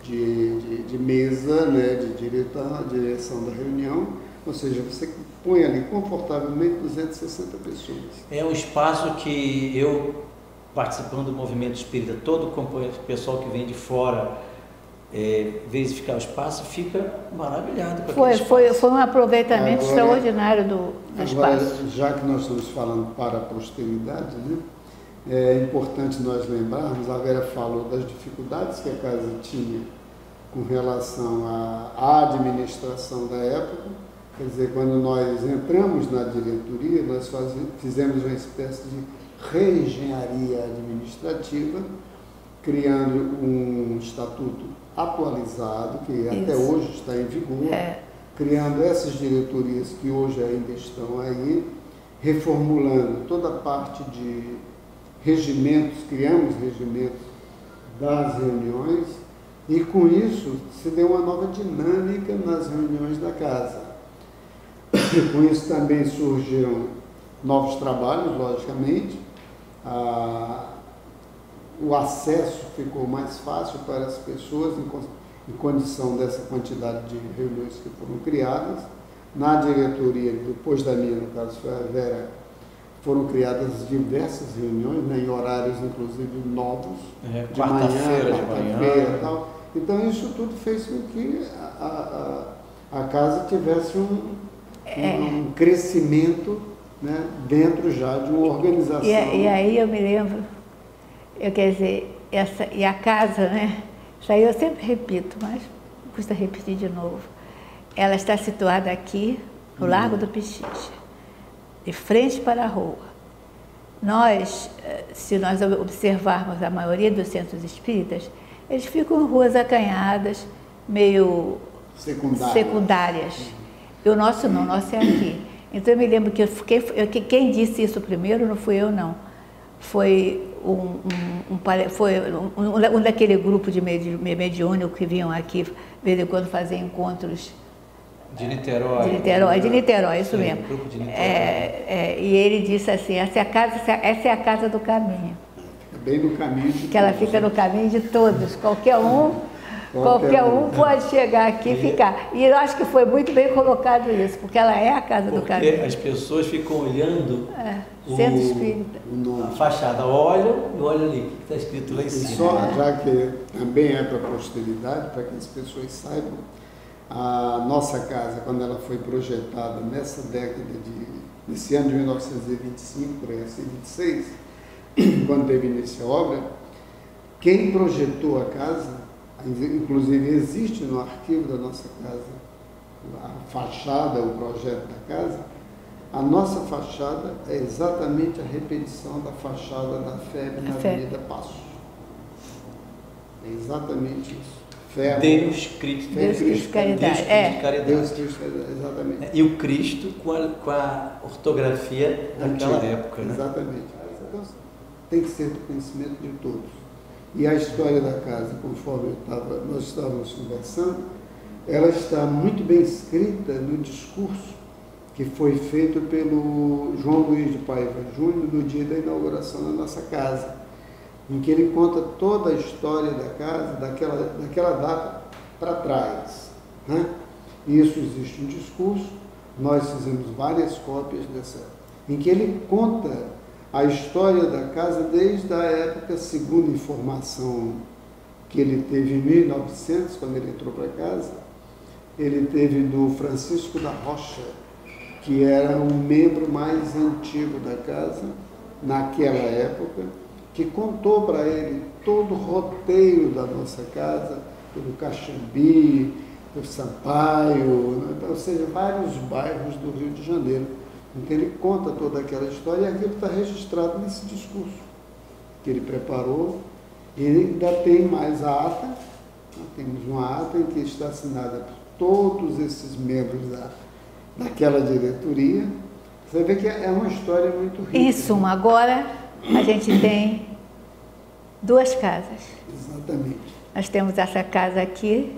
Speaker 4: de mesa, né, de direção da reunião, ou seja, você põe ali confortavelmente 260 pessoas.
Speaker 2: É um espaço que eu, participando do movimento espírita, todo o pessoal que vem de fora verificar o espaço, fica maravilhado com aquele espaço.
Speaker 3: Foi um aproveitamento extraordinário do espaço.
Speaker 4: Já que nós estamos falando para a posteridade, né, é importante nós lembrarmos, a Vera falou das dificuldades que a casa tinha com relação à administração da época. Quer dizer, quando nós entramos na diretoria, nós fizemos uma espécie de reengenharia administrativa, criando um estatuto atualizado, que até hoje está em vigor, criando essas diretorias que hoje ainda estão aí, reformulando toda a parte de regimentos, criamos regimentos das reuniões, e com isso se deu uma nova dinâmica nas reuniões da casa. Com isso também surgiram novos trabalhos, logicamente, o acesso ficou mais fácil para as pessoas em condição dessa quantidade de reuniões que foram criadas. Na diretoria, depois da minha, no caso foi a Vera, foram criadas diversas reuniões, né, em horários inclusive novos, de quarta-feira e tal. Então isso tudo fez com que a casa tivesse um crescimento, né, dentro já de uma organização.
Speaker 3: E aí eu me lembro, quer dizer, e a casa, né? Isso aí eu sempre repito, mas custa repetir de novo. Ela está situada aqui, no Largo do Pichiche, de frente para a rua. Nós, se nós observarmos a maioria dos centros espíritas, eles ficam em ruas acanhadas, meio secundárias. E o nosso não, o nosso é aqui. Então eu me lembro que quem disse isso primeiro não fui eu, não. Foi um daquele grupo de mediúnico que vinham aqui, de vez em quando, fazer encontros.
Speaker 2: De Niterói.
Speaker 3: De Niterói, isso mesmo.
Speaker 2: Grupo de Niterói.
Speaker 3: E ele disse assim, essa é a casa do caminho.
Speaker 4: Fica bem no caminho de
Speaker 3: que ela fica no caminho de todos. Qualquer um pode chegar aqui e ficar. E eu acho que foi muito bem colocado isso, porque ela é a casa do caminho.
Speaker 2: Porque as pessoas ficam olhando
Speaker 3: Centro Espírita.
Speaker 2: A fachada, olham e olham ali, o que está escrito lá em cima.
Speaker 4: E só, já que também é para a posteridade, para que as pessoas saibam, a nossa casa, quando ela foi projetada nesse ano de 1925, por aí, assim, 26, quando teve início a obra, quem projetou a casa, inclusive existe no arquivo da nossa casa, a fachada, o projeto da casa, a nossa fachada é exatamente a repetição da fachada da FEB na Avenida Passos. É exatamente isso.
Speaker 2: Deus Cristo.
Speaker 3: Deus Cristo Caridade.
Speaker 4: Deus Cristo Caridade, exatamente.
Speaker 2: E o Cristo com a ortografia daquela época, né?
Speaker 4: Exatamente. Então, tem que ser do conhecimento de todos. E a história da casa, conforme nós estávamos conversando, ela está muito bem escrita no discurso que foi feito pelo João Luiz de Paiva Júnior no dia da inauguração da nossa casa, em que ele conta toda a história da casa, daquela data para trás, né? Isso existe um discurso, nós fizemos várias cópias em que ele conta a história da casa desde a época, segundo informação que ele teve em 1900, quando ele entrou para casa, ele teve do Francisco da Rocha, que era um membro mais antigo da casa, naquela época, que contou para ele todo o roteiro da nossa casa, pelo Caxambi, pelo Sampaio, ou seja, vários bairros do Rio de Janeiro. Então ele conta toda aquela história e aquilo está registrado nesse discurso que ele preparou. E ainda tem mais a ata, temos uma ata em que está assinada por todos esses membros daquela diretoria. Você vê que é uma história muito rica.
Speaker 3: Em suma, agora a gente tem duas casas.
Speaker 4: Exatamente.
Speaker 3: Nós temos essa casa aqui,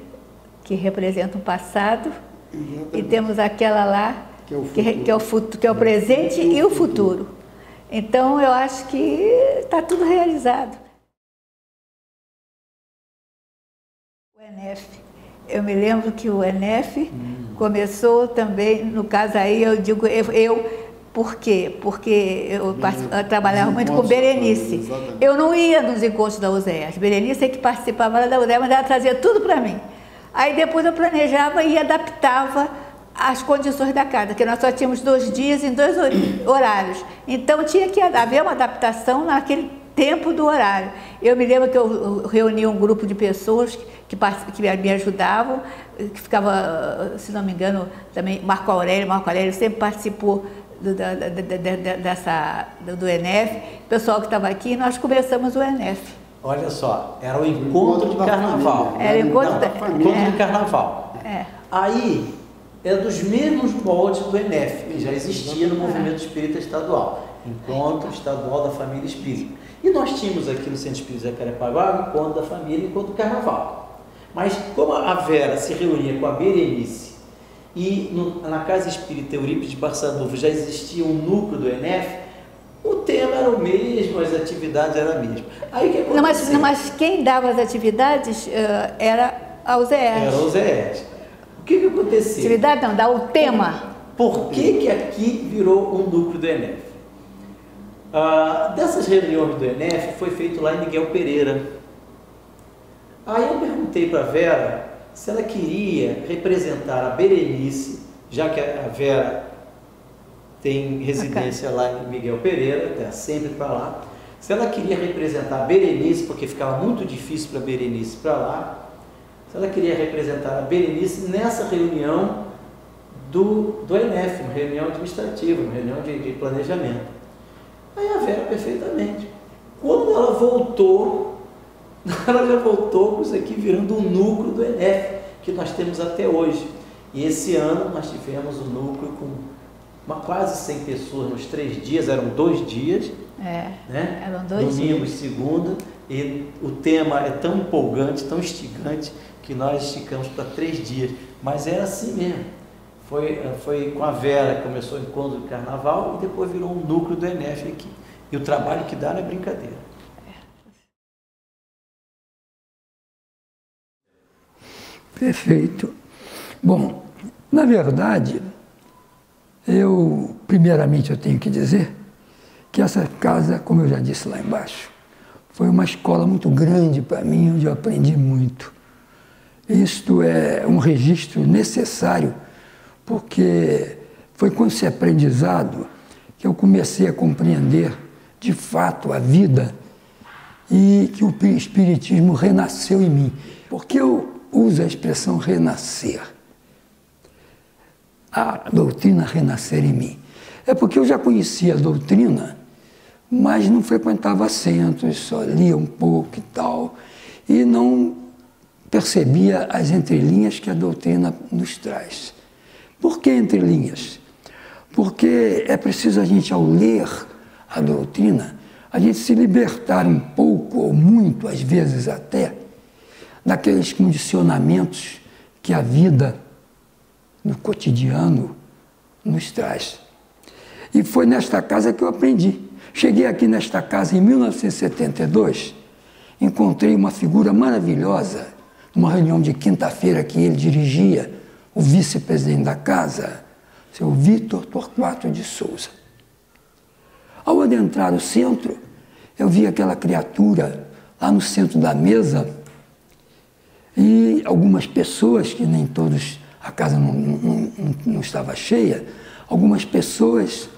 Speaker 3: que representa o passado,
Speaker 4: Exatamente.
Speaker 3: e temos aquela lá,
Speaker 4: que é
Speaker 3: o presente e o futuro. Então, eu acho que está tudo realizado. O ENEF. Eu me lembro que o ENEF começou também, no caso aí, eu digo por quê? Porque eu trabalhava muito com Berenice.
Speaker 4: Exatamente.
Speaker 3: Eu não ia nos encontros da USEA. Berenice é que participava da USEA, mas ela trazia tudo para mim. Aí depois eu planejava e adaptava as condições da casa, porque nós só tínhamos 2 dias em 2 horários. Então tinha que haver uma adaptação naquele tempo do horário. Eu me lembro que eu reunia um grupo de pessoas que me ajudavam, que ficava, se não me engano, também Marco Aurélio sempre participou do ENEF, o pessoal que estava aqui, nós começamos o ENEF.
Speaker 2: Olha só, era o encontro de carnaval.
Speaker 3: Era o encontro da família.
Speaker 2: Encontro de carnaval. Aí, é dos mesmos moldes do ENEF, que já existia no movimento espírita estadual. Encontro estadual da família espírita. E nós tínhamos aqui no Centro Espírita Jacarepaguá o encontro da família e o encontro do carnaval. Mas como a Vera se reunia com a Berenice e na Casa Espírita Eurípides de Barçanufo já existia um núcleo do ENEF, o tema era o mesmo, as atividades eram as mesmas. Aí o que aconteceu?
Speaker 3: Mas quem dava as atividades era a USES.
Speaker 2: Era a USES. O que aconteceu?
Speaker 3: Atividade não, dá o tema.
Speaker 2: Por que aqui virou um núcleo do ENEF? Dessas reuniões do ENEF foi feito lá em Miguel Pereira. Aí eu perguntei para a Vera se ela queria representar a Berenice já que a Vera tem residência lá em Miguel Pereira, está sempre para lá, se ela queria representar a Berenice, porque ficava muito difícil para a Berenice para lá, se ela queria representar a Berenice nessa reunião do ENEF, uma reunião administrativa, uma reunião de planejamento. Aí a Vera perfeitamente. Quando ela voltou, ela já voltou com isso aqui virando um núcleo do ENEF, que nós temos até hoje. E esse ano nós tivemos um núcleo com quase 100 pessoas nos 3 dias, eram 2 dias. Né?
Speaker 3: Eram 2 dias.
Speaker 2: Domingo e segunda, e o tema é tão empolgante, tão instigante, que nós esticamos para 3 dias. Mas era assim mesmo. Foi com a Vera que começou o encontro de carnaval e depois virou um núcleo do ENEF aqui. E o trabalho que dá não é brincadeira.
Speaker 5: Perfeito. Bom, na verdade, primeiramente eu tenho que dizer que essa casa, como eu já disse lá embaixo, foi uma escola muito grande para mim, onde eu aprendi muito. Isto é um registro necessário, porque foi com esse aprendizado que eu comecei a compreender de fato a vida e que o Espiritismo renasceu em mim. Porque eu uso a expressão renascer, a doutrina renascer em mim. É porque eu já conhecia a doutrina, mas não frequentava centros, só lia um pouco e tal, e não percebia as entrelinhas que a doutrina nos traz. Por que entrelinhas? Porque é preciso a gente, ao ler a doutrina, a gente se libertar um pouco, ou muito, às vezes até, daqueles condicionamentos que a vida no cotidiano nos traz. E foi nesta casa que eu aprendi. Cheguei aqui nesta casa em 1972, encontrei uma figura maravilhosa, numa reunião de quinta-feira que ele dirigia, o vice-presidente da casa, seu Vitor Torquato de Souza. Ao adentrar o centro, eu vi aquela criatura lá no centro da mesa e algumas pessoas, que nem todos, a casa não estava cheia, algumas pessoas,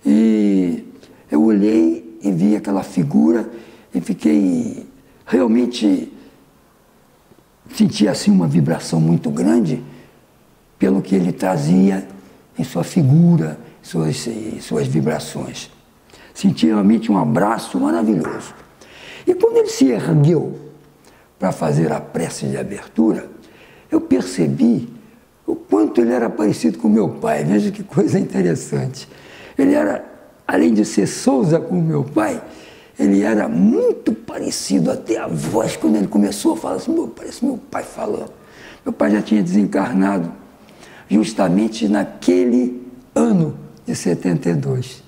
Speaker 5: e eu olhei e vi aquela figura e fiquei realmente, senti assim uma vibração muito grande pelo que ele trazia em sua figura, suas vibrações. Senti realmente um abraço maravilhoso. E quando ele se ergueu para fazer a prece de abertura, eu percebi o quanto ele era parecido com meu pai. Veja que coisa interessante. Ele era, além de ser Souza com meu pai, ele era muito parecido, até a voz, quando ele começou a falar assim, parece meu pai falando. Meu pai já tinha desencarnado justamente naquele ano de 72.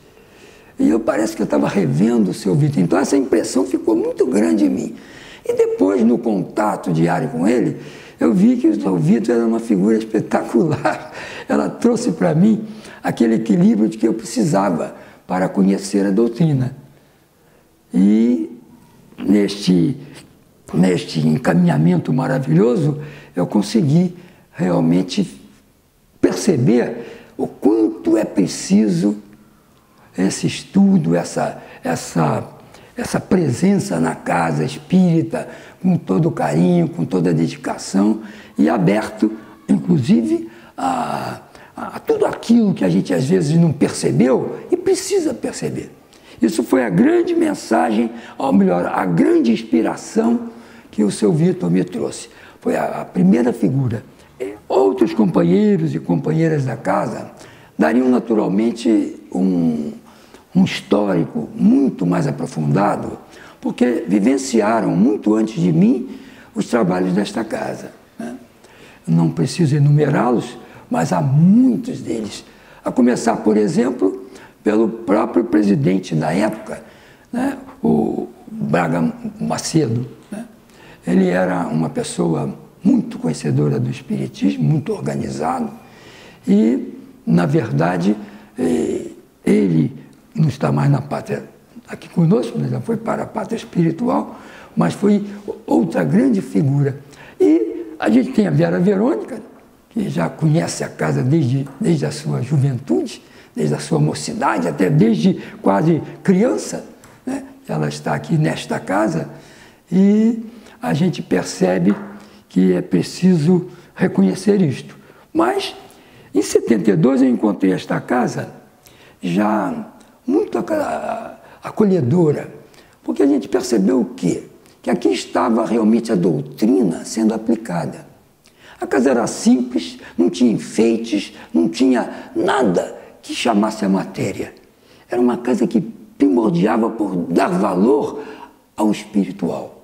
Speaker 5: E parece que eu estava revendo o seu Vitor. Então essa impressão ficou muito grande em mim. E depois, no contato diário com ele, eu vi que o seu Vitor era uma figura espetacular. Ela trouxe para mim aquele equilíbrio de que eu precisava para conhecer a doutrina. E neste encaminhamento maravilhoso, eu consegui realmente perceber o quanto é preciso esse estudo, essa presença na casa espírita, com todo o carinho, com toda a dedicação, e aberto, inclusive, a tudo aquilo que a gente às vezes não percebeu e precisa perceber. Isso foi a grande mensagem, ou melhor, a grande inspiração que o seu Vitor me trouxe. Foi a primeira figura. Outros companheiros e companheiras da casa dariam naturalmente um histórico muito mais aprofundado, porque vivenciaram muito antes de mim os trabalhos desta casa, né? Não preciso enumerá-los, mas há muitos deles. A começar, por exemplo, pelo próprio presidente da época, né? O Braga Macedo, né? Ele era uma pessoa muito conhecedora do espiritismo, muito organizado, e, na verdade, ele não está mais na pátria aqui conosco, né? Já foi para a pátria espiritual, mas foi outra grande figura. E a gente tem a Vera Verônica, que já conhece a casa desde a sua juventude, desde a sua mocidade, até desde quase criança, né? Ela está aqui nesta casa e a gente percebe que é preciso reconhecer isto. Mas, em 72, eu encontrei esta casa já muito acolhedora, porque a gente percebeu o quê? Que aqui estava realmente a doutrina sendo aplicada. A casa era simples, não tinha enfeites, não tinha nada que chamasse a matéria. Era uma casa que primordiava por dar valor ao espiritual.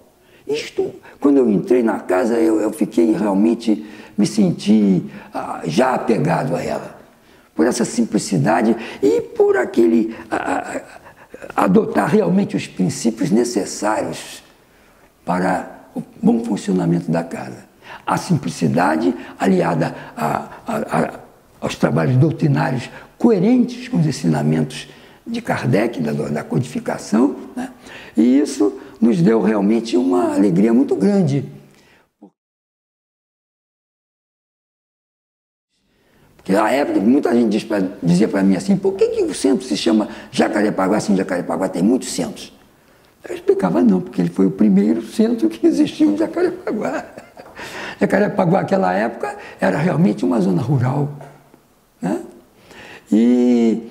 Speaker 5: Isto, quando eu entrei na casa, eu fiquei realmente, me senti já apegado a ela. Por essa simplicidade e por aquele adotar realmente os princípios necessários para o bom funcionamento da casa. A simplicidade aliada aos trabalhos doutrinários coerentes com os ensinamentos de Kardec, da codificação, né? E isso nos deu realmente uma alegria muito grande. Porque na época, muita gente dizia para mim assim, por que o centro se chama Jacarepaguá, assim, Jacarepaguá tem muitos centros? Eu explicava não, porque ele foi o primeiro centro que existiu em Jacarepaguá. Jacarepaguá, naquela época, era realmente uma zona rural, né? E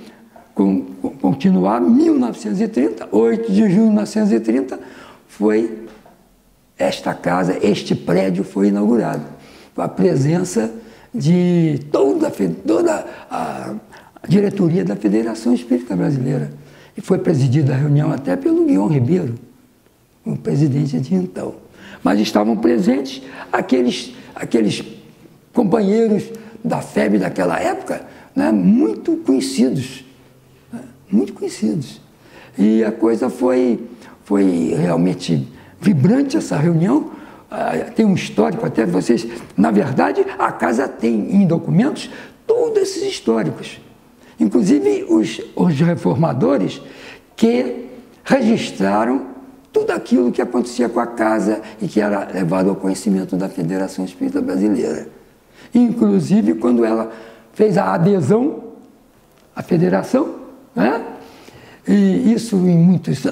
Speaker 5: continuar, 1930, 8 de junho de 1930, foi esta casa, este prédio foi inaugurado, com a presença de toda a diretoria da Federação Espírita Brasileira. E foi presidida a reunião até pelo Guion Ribeiro, o presidente de então. Mas estavam presentes aqueles companheiros da FEB daquela época, né, muito conhecidos. Muito conhecidos. E a coisa foi realmente vibrante, essa reunião. Tem um histórico até, vocês... Na verdade, a casa tem em documentos todos esses históricos. Inclusive os reformadores que registraram tudo aquilo que acontecia com a casa e que era levado ao conhecimento da Federação Espírita Brasileira. Inclusive, quando ela fez a adesão à Federação, né? E isso em muitos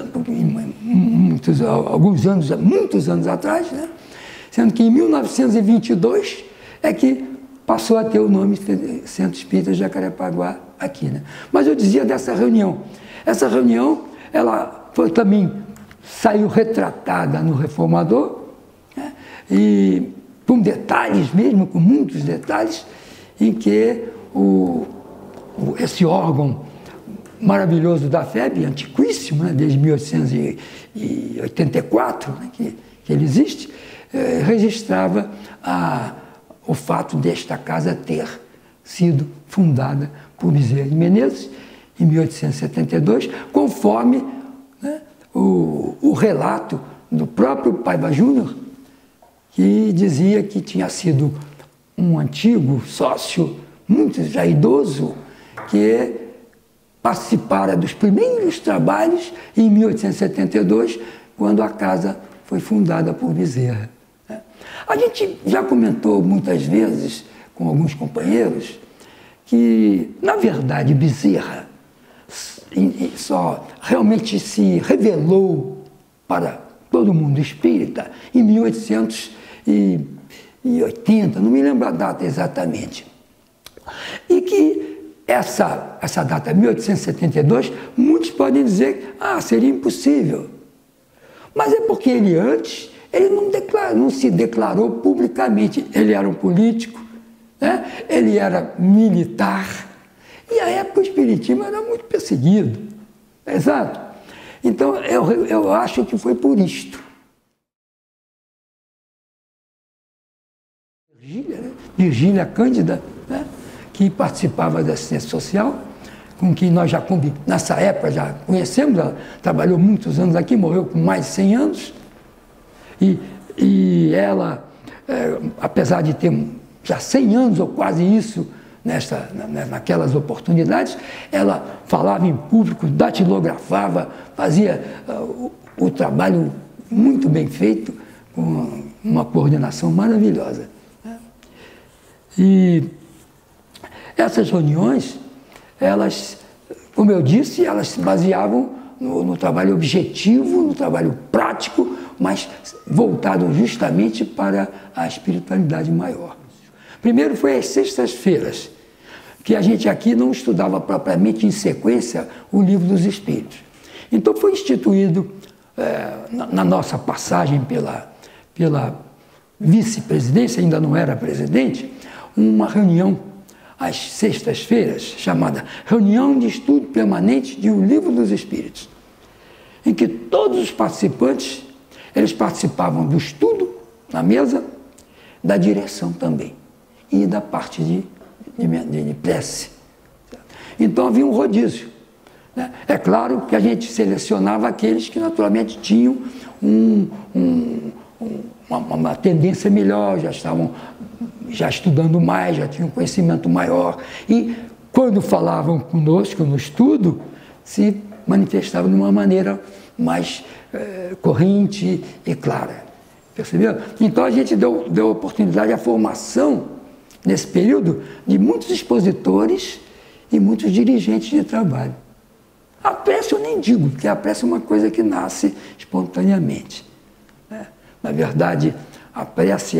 Speaker 5: anos atrás, né? Sendo que em 1922 é que passou a ter o nome Centro Espírita de Jacarepaguá aqui, né? Mas eu dizia dessa reunião. Essa reunião, ela foi também, saiu retratada no Reformador, né? E com detalhes mesmo, com muitos detalhes, em que esse órgão maravilhoso da FEB, antiquíssimo, né, desde 1884, né, que ele existe, registrava o fato desta casa ter sido fundada por Bezerra de Menezes em 1872, conforme, né, o relato do próprio Paiva Júnior, que dizia que tinha sido um antigo sócio, muito já idoso, que participara dos primeiros trabalhos em 1872, quando a casa foi fundada por Bezerra. A gente já comentou muitas vezes com alguns companheiros que, na verdade, Bezerra só realmente se revelou para todo mundo espírita em 1880, não me lembro a data exatamente. E que essa data, 1872, muitos podem dizer que seria impossível. Mas é porque ele antes, ele não se declarou publicamente. Ele era um político, né? Ele era militar. E à época o espiritismo era muito perseguido. Exato. Então eu acho que foi por isto. Virgília Cândida, né? Que participava da assistência social, com quem nós já, nessa época, já conhecemos. Ela trabalhou muitos anos aqui, morreu com mais de 100 anos. E ela, apesar de ter já 100 anos ou quase isso, naquelas oportunidades, ela falava em público, datilografava, fazia o trabalho muito bem feito, com uma coordenação maravilhosa. E essas reuniões, elas, como eu disse, elas se baseavam no trabalho objetivo, no trabalho prático, mas voltado justamente para a espiritualidade maior. Primeiro foi as sextas-feiras, que a gente aqui não estudava propriamente em sequência o Livro dos Espíritos. Então foi instituído, na nossa passagem pela vice-presidência, ainda não era presidente, uma reunião às sextas-feiras, chamada Reunião de Estudo Permanente de O Livro dos Espíritos, em que todos os participantes, eles participavam do estudo na mesa, da direção também, e da parte de prece. Então havia um rodízio. Né? É claro que a gente selecionava aqueles que naturalmente tinham uma tendência melhor, já estavam estudando mais, já tinham conhecimento maior, e quando falavam conosco no estudo, se manifestavam de uma maneira mais corrente e clara. Percebeu? Então a gente deu oportunidade à formação, nesse período, de muitos expositores e muitos dirigentes de trabalho. A prece eu nem digo, porque a prece é uma coisa que nasce espontaneamente. Né? Na verdade, a prece,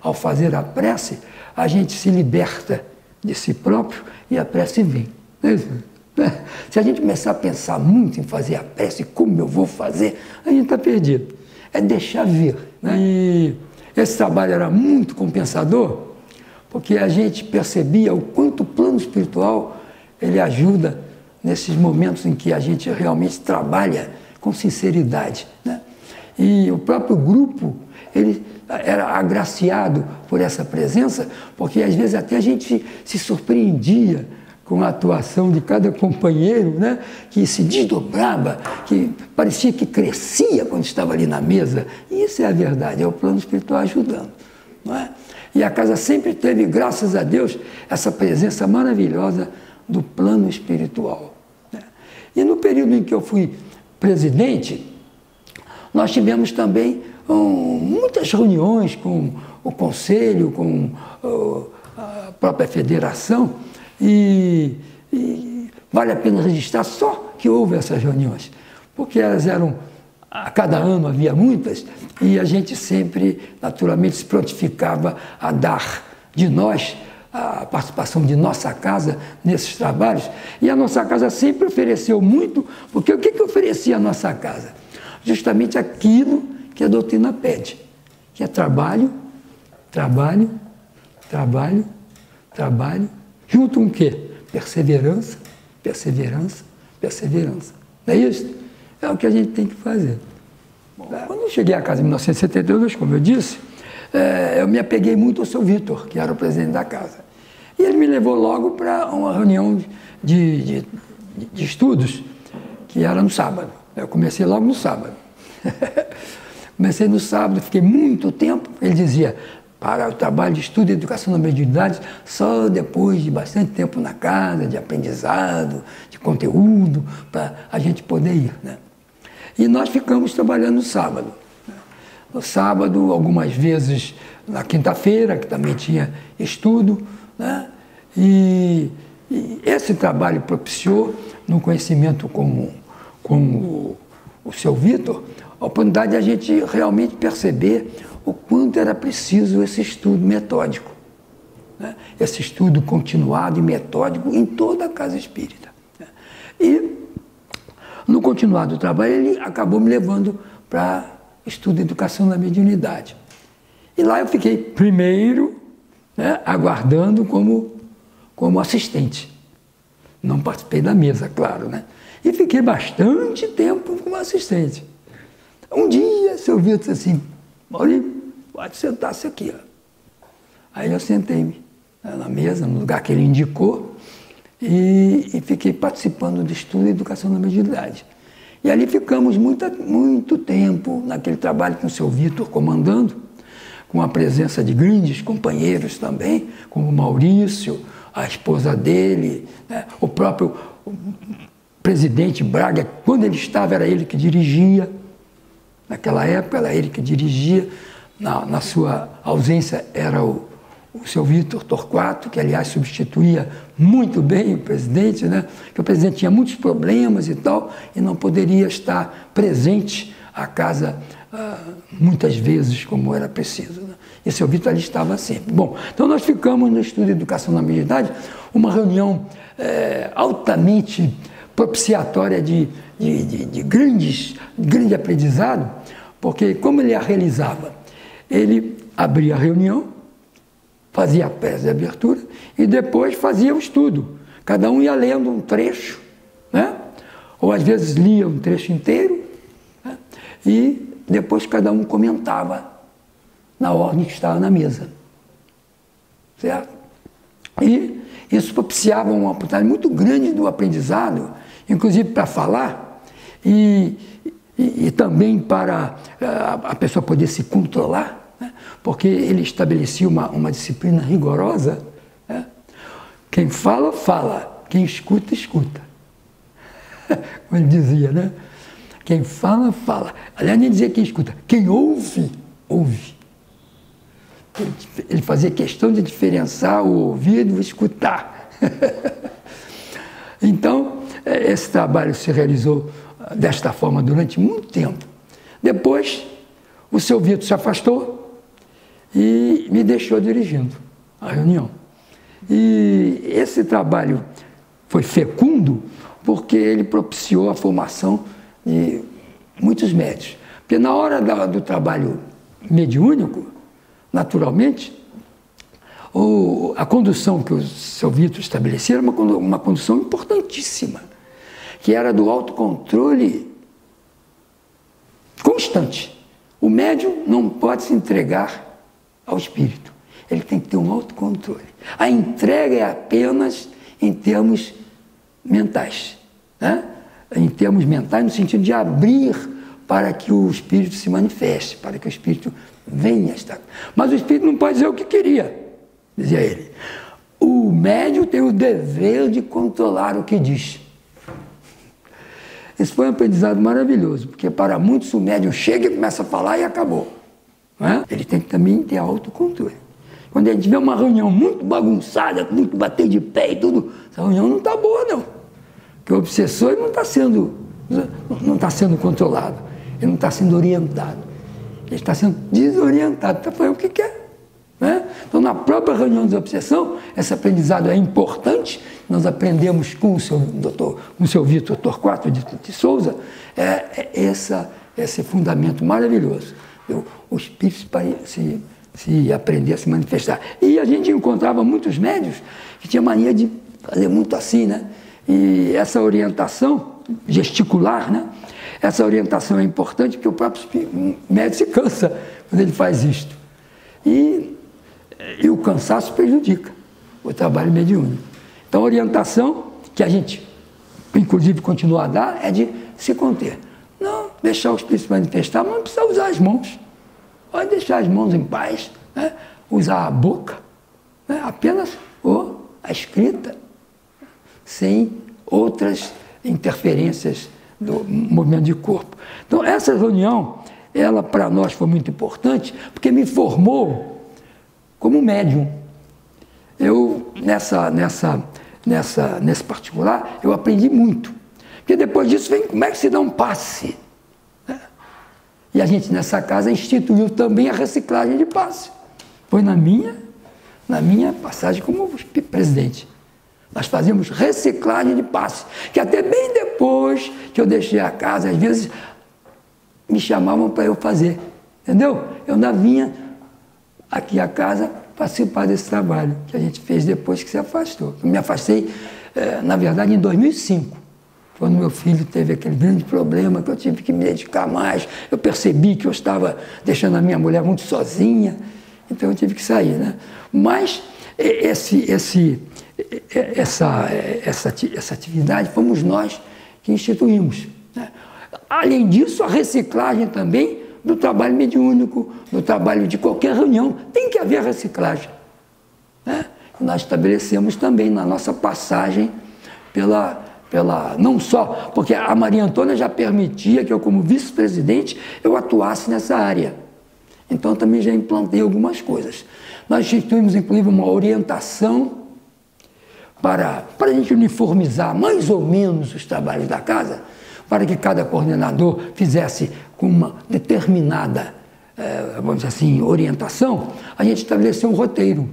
Speaker 5: ao fazer a prece, a gente se liberta de si próprio e a prece vem. Se a gente começar a pensar muito em fazer a prece, como eu vou fazer, a gente está perdido. É deixar vir. Né? E esse trabalho era muito compensador, porque a gente percebia o quanto o plano espiritual ele ajuda nesses momentos em que a gente realmente trabalha com sinceridade. Né? E o próprio grupo, ele era agraciado por essa presença, porque às vezes até a gente se surpreendia com a atuação de cada companheiro, né, que se desdobrava, que parecia que crescia quando estava ali na mesa. E isso é a verdade, é o plano espiritual ajudando. Não é? E a casa sempre teve, graças a Deus, essa presença maravilhosa do plano espiritual. Né? E no período em que eu fui presidente, nós tivemos também muitas reuniões com o conselho, com a própria federação, e vale a pena registrar só que houve essas reuniões, porque elas eram, a cada ano havia muitas, e a gente sempre, naturalmente, se prontificava a dar de nós a participação de nossa casa nesses trabalhos, e a nossa casa sempre ofereceu muito, porque o que oferecia a nossa casa? Justamente aquilo que a doutrina pede, que é trabalho, trabalho, trabalho, trabalho, junto com o quê? Perseverança, perseverança, perseverança. Não é isso? É o que a gente tem que fazer. Quando eu cheguei à casa em 1972, como eu disse, eu me apeguei muito ao seu Vitor, que era o presidente da casa. E ele me levou logo para uma reunião de estudos, que era no sábado. Eu comecei logo no sábado. Comecei no sábado, fiquei muito tempo. Ele dizia, para o trabalho de estudo e educação na mediunidade, só depois de bastante tempo na casa, de aprendizado, de conteúdo, para a gente poder ir. Né? E nós ficamos trabalhando no sábado. No sábado, algumas vezes na quinta-feira, que também tinha estudo. Né? E esse trabalho propiciou, no conhecimento com o seu Vitor, a oportunidade de a gente realmente perceber o quanto era preciso esse estudo metódico, né? Esse estudo continuado e metódico em toda a casa espírita. Né? E, no continuado do trabalho, ele acabou me levando para estudo de educação na mediunidade. E lá eu fiquei primeiro, né, aguardando como assistente. Não participei da mesa, claro, né? E fiquei bastante tempo como assistente. Um dia, seu Vitor disse assim, Maurício, pode sentar-se aqui. Ó. Aí eu sentei-me na mesa, no lugar que ele indicou, e fiquei participando do estudo de educação na mediunidade. E ali ficamos muito tempo naquele trabalho com o seu Vitor comandando, com a presença de grandes companheiros também, como o Maurício, a esposa dele, né, o próprio presidente Braga, quando ele estava, era ele que dirigia. Naquela época, era ele que dirigia. Na sua ausência, era o o seu Vitor Torquato, que aliás substituía muito bem o presidente, né? Que o presidente tinha muitos problemas e tal, e não poderia estar presente à casa muitas vezes como era preciso, né? E o seu Vitor ali estava sempre. Bom, então nós ficamos no Estudo de Educação na Meia Idade, uma reunião altamente propiciatória de grande aprendizado, porque como ele a realizava? Ele abria a reunião, fazia a peça de abertura e depois fazia o estudo. Cada um ia lendo um trecho, né? Ou às vezes lia um trecho inteiro, né? E depois cada um comentava na ordem que estava na mesa. Certo? E isso propiciava uma oportunidade muito grande do aprendizado, inclusive para falar e também para a pessoa poder se controlar, né? Porque ele estabelecia uma disciplina rigorosa, né? Quem fala, fala. Quem escuta, escuta. Como ele dizia, né? Quem fala, fala. Aliás, nem dizia quem escuta. Quem ouve, ouve. Ele fazia questão de diferenciar o ouvir do escutar. Então, esse trabalho se realizou desta forma durante muito tempo. Depois, o seu Vitor se afastou e me deixou dirigindo a reunião. E esse trabalho foi fecundo porque ele propiciou a formação de muitos médios. Porque na hora do trabalho mediúnico, naturalmente, a condução que o seu Vitor estabelecia era uma condução importantíssima, que era do autocontrole constante. O médium não pode se entregar ao espírito, ele tem que ter um autocontrole. A entrega é apenas em termos mentais, né? Em termos mentais, no sentido de abrir para que o espírito se manifeste, para que o espírito venha estar. Mas o espírito não pode dizer o que queria, dizia ele. O médium tem o dever de controlar o que diz. Esse foi um aprendizado maravilhoso, porque para muitos o médium chega e começa a falar e acabou. Não é? Ele tem que também ter autocontrole. Quando a gente vê uma reunião muito bagunçada, muito bater de pé e tudo, essa reunião não está boa, não. Porque o obsessor não está sendo controlado, ele não está sendo orientado, ele está sendo desorientado, está fazendo o que quer. Né? Então, na própria reunião de obsessão, esse aprendizado é importante. Nós aprendemos com o seu Vitor Torquato de Souza esse fundamento maravilhoso. O espírito se aprender a se manifestar. E a gente encontrava muitos médios que tinham mania de fazer muito assim, né? E essa orientação gesticular, né? Essa orientação é importante porque o próprio médium se cansa quando ele faz isto. E o cansaço prejudica o trabalho mediúnico. Então, a orientação que a gente, inclusive, continua a dar é de se conter. Não deixar o espírito se manifestar, mas não precisa usar as mãos. Pode deixar as mãos em paz, né? Usar a boca, né? Apenas a escrita, sem outras interferências do movimento de corpo. Então, essa reunião, ela para nós foi muito importante, porque me formou como médium. Eu, nesse particular, eu aprendi muito. Porque depois disso vem como é que se dá um passe. Né? E a gente, nessa casa, instituiu também a reciclagem de passe. Foi na minha passagem como presidente. Nós fazíamos reciclagem de passe, que até bem depois que eu deixei a casa, às vezes me chamavam para eu fazer, entendeu? Eu ainda vinha aqui à casa participar desse trabalho que a gente fez depois que se afastou. Eu me afastei, na verdade, em 2005, quando meu filho teve aquele grande problema, que eu tive que me dedicar mais. Eu percebi que eu estava deixando a minha mulher muito sozinha, então eu tive que sair, né? Mas essa atividade fomos nós que instituímos, né? Além disso, a reciclagem também do trabalho mediúnico, do trabalho de qualquer reunião, tem que haver reciclagem, né? Nós estabelecemos também na nossa passagem não só, porque a Maria Antônia já permitia que eu, como vice-presidente, eu atuasse nessa área. Então, também já implantei algumas coisas. Nós instituímos, inclusive, uma orientação para a gente uniformizar mais ou menos os trabalhos da casa, para que cada coordenador fizesse com uma determinada, vamos dizer assim, orientação. A gente estabeleceu um roteiro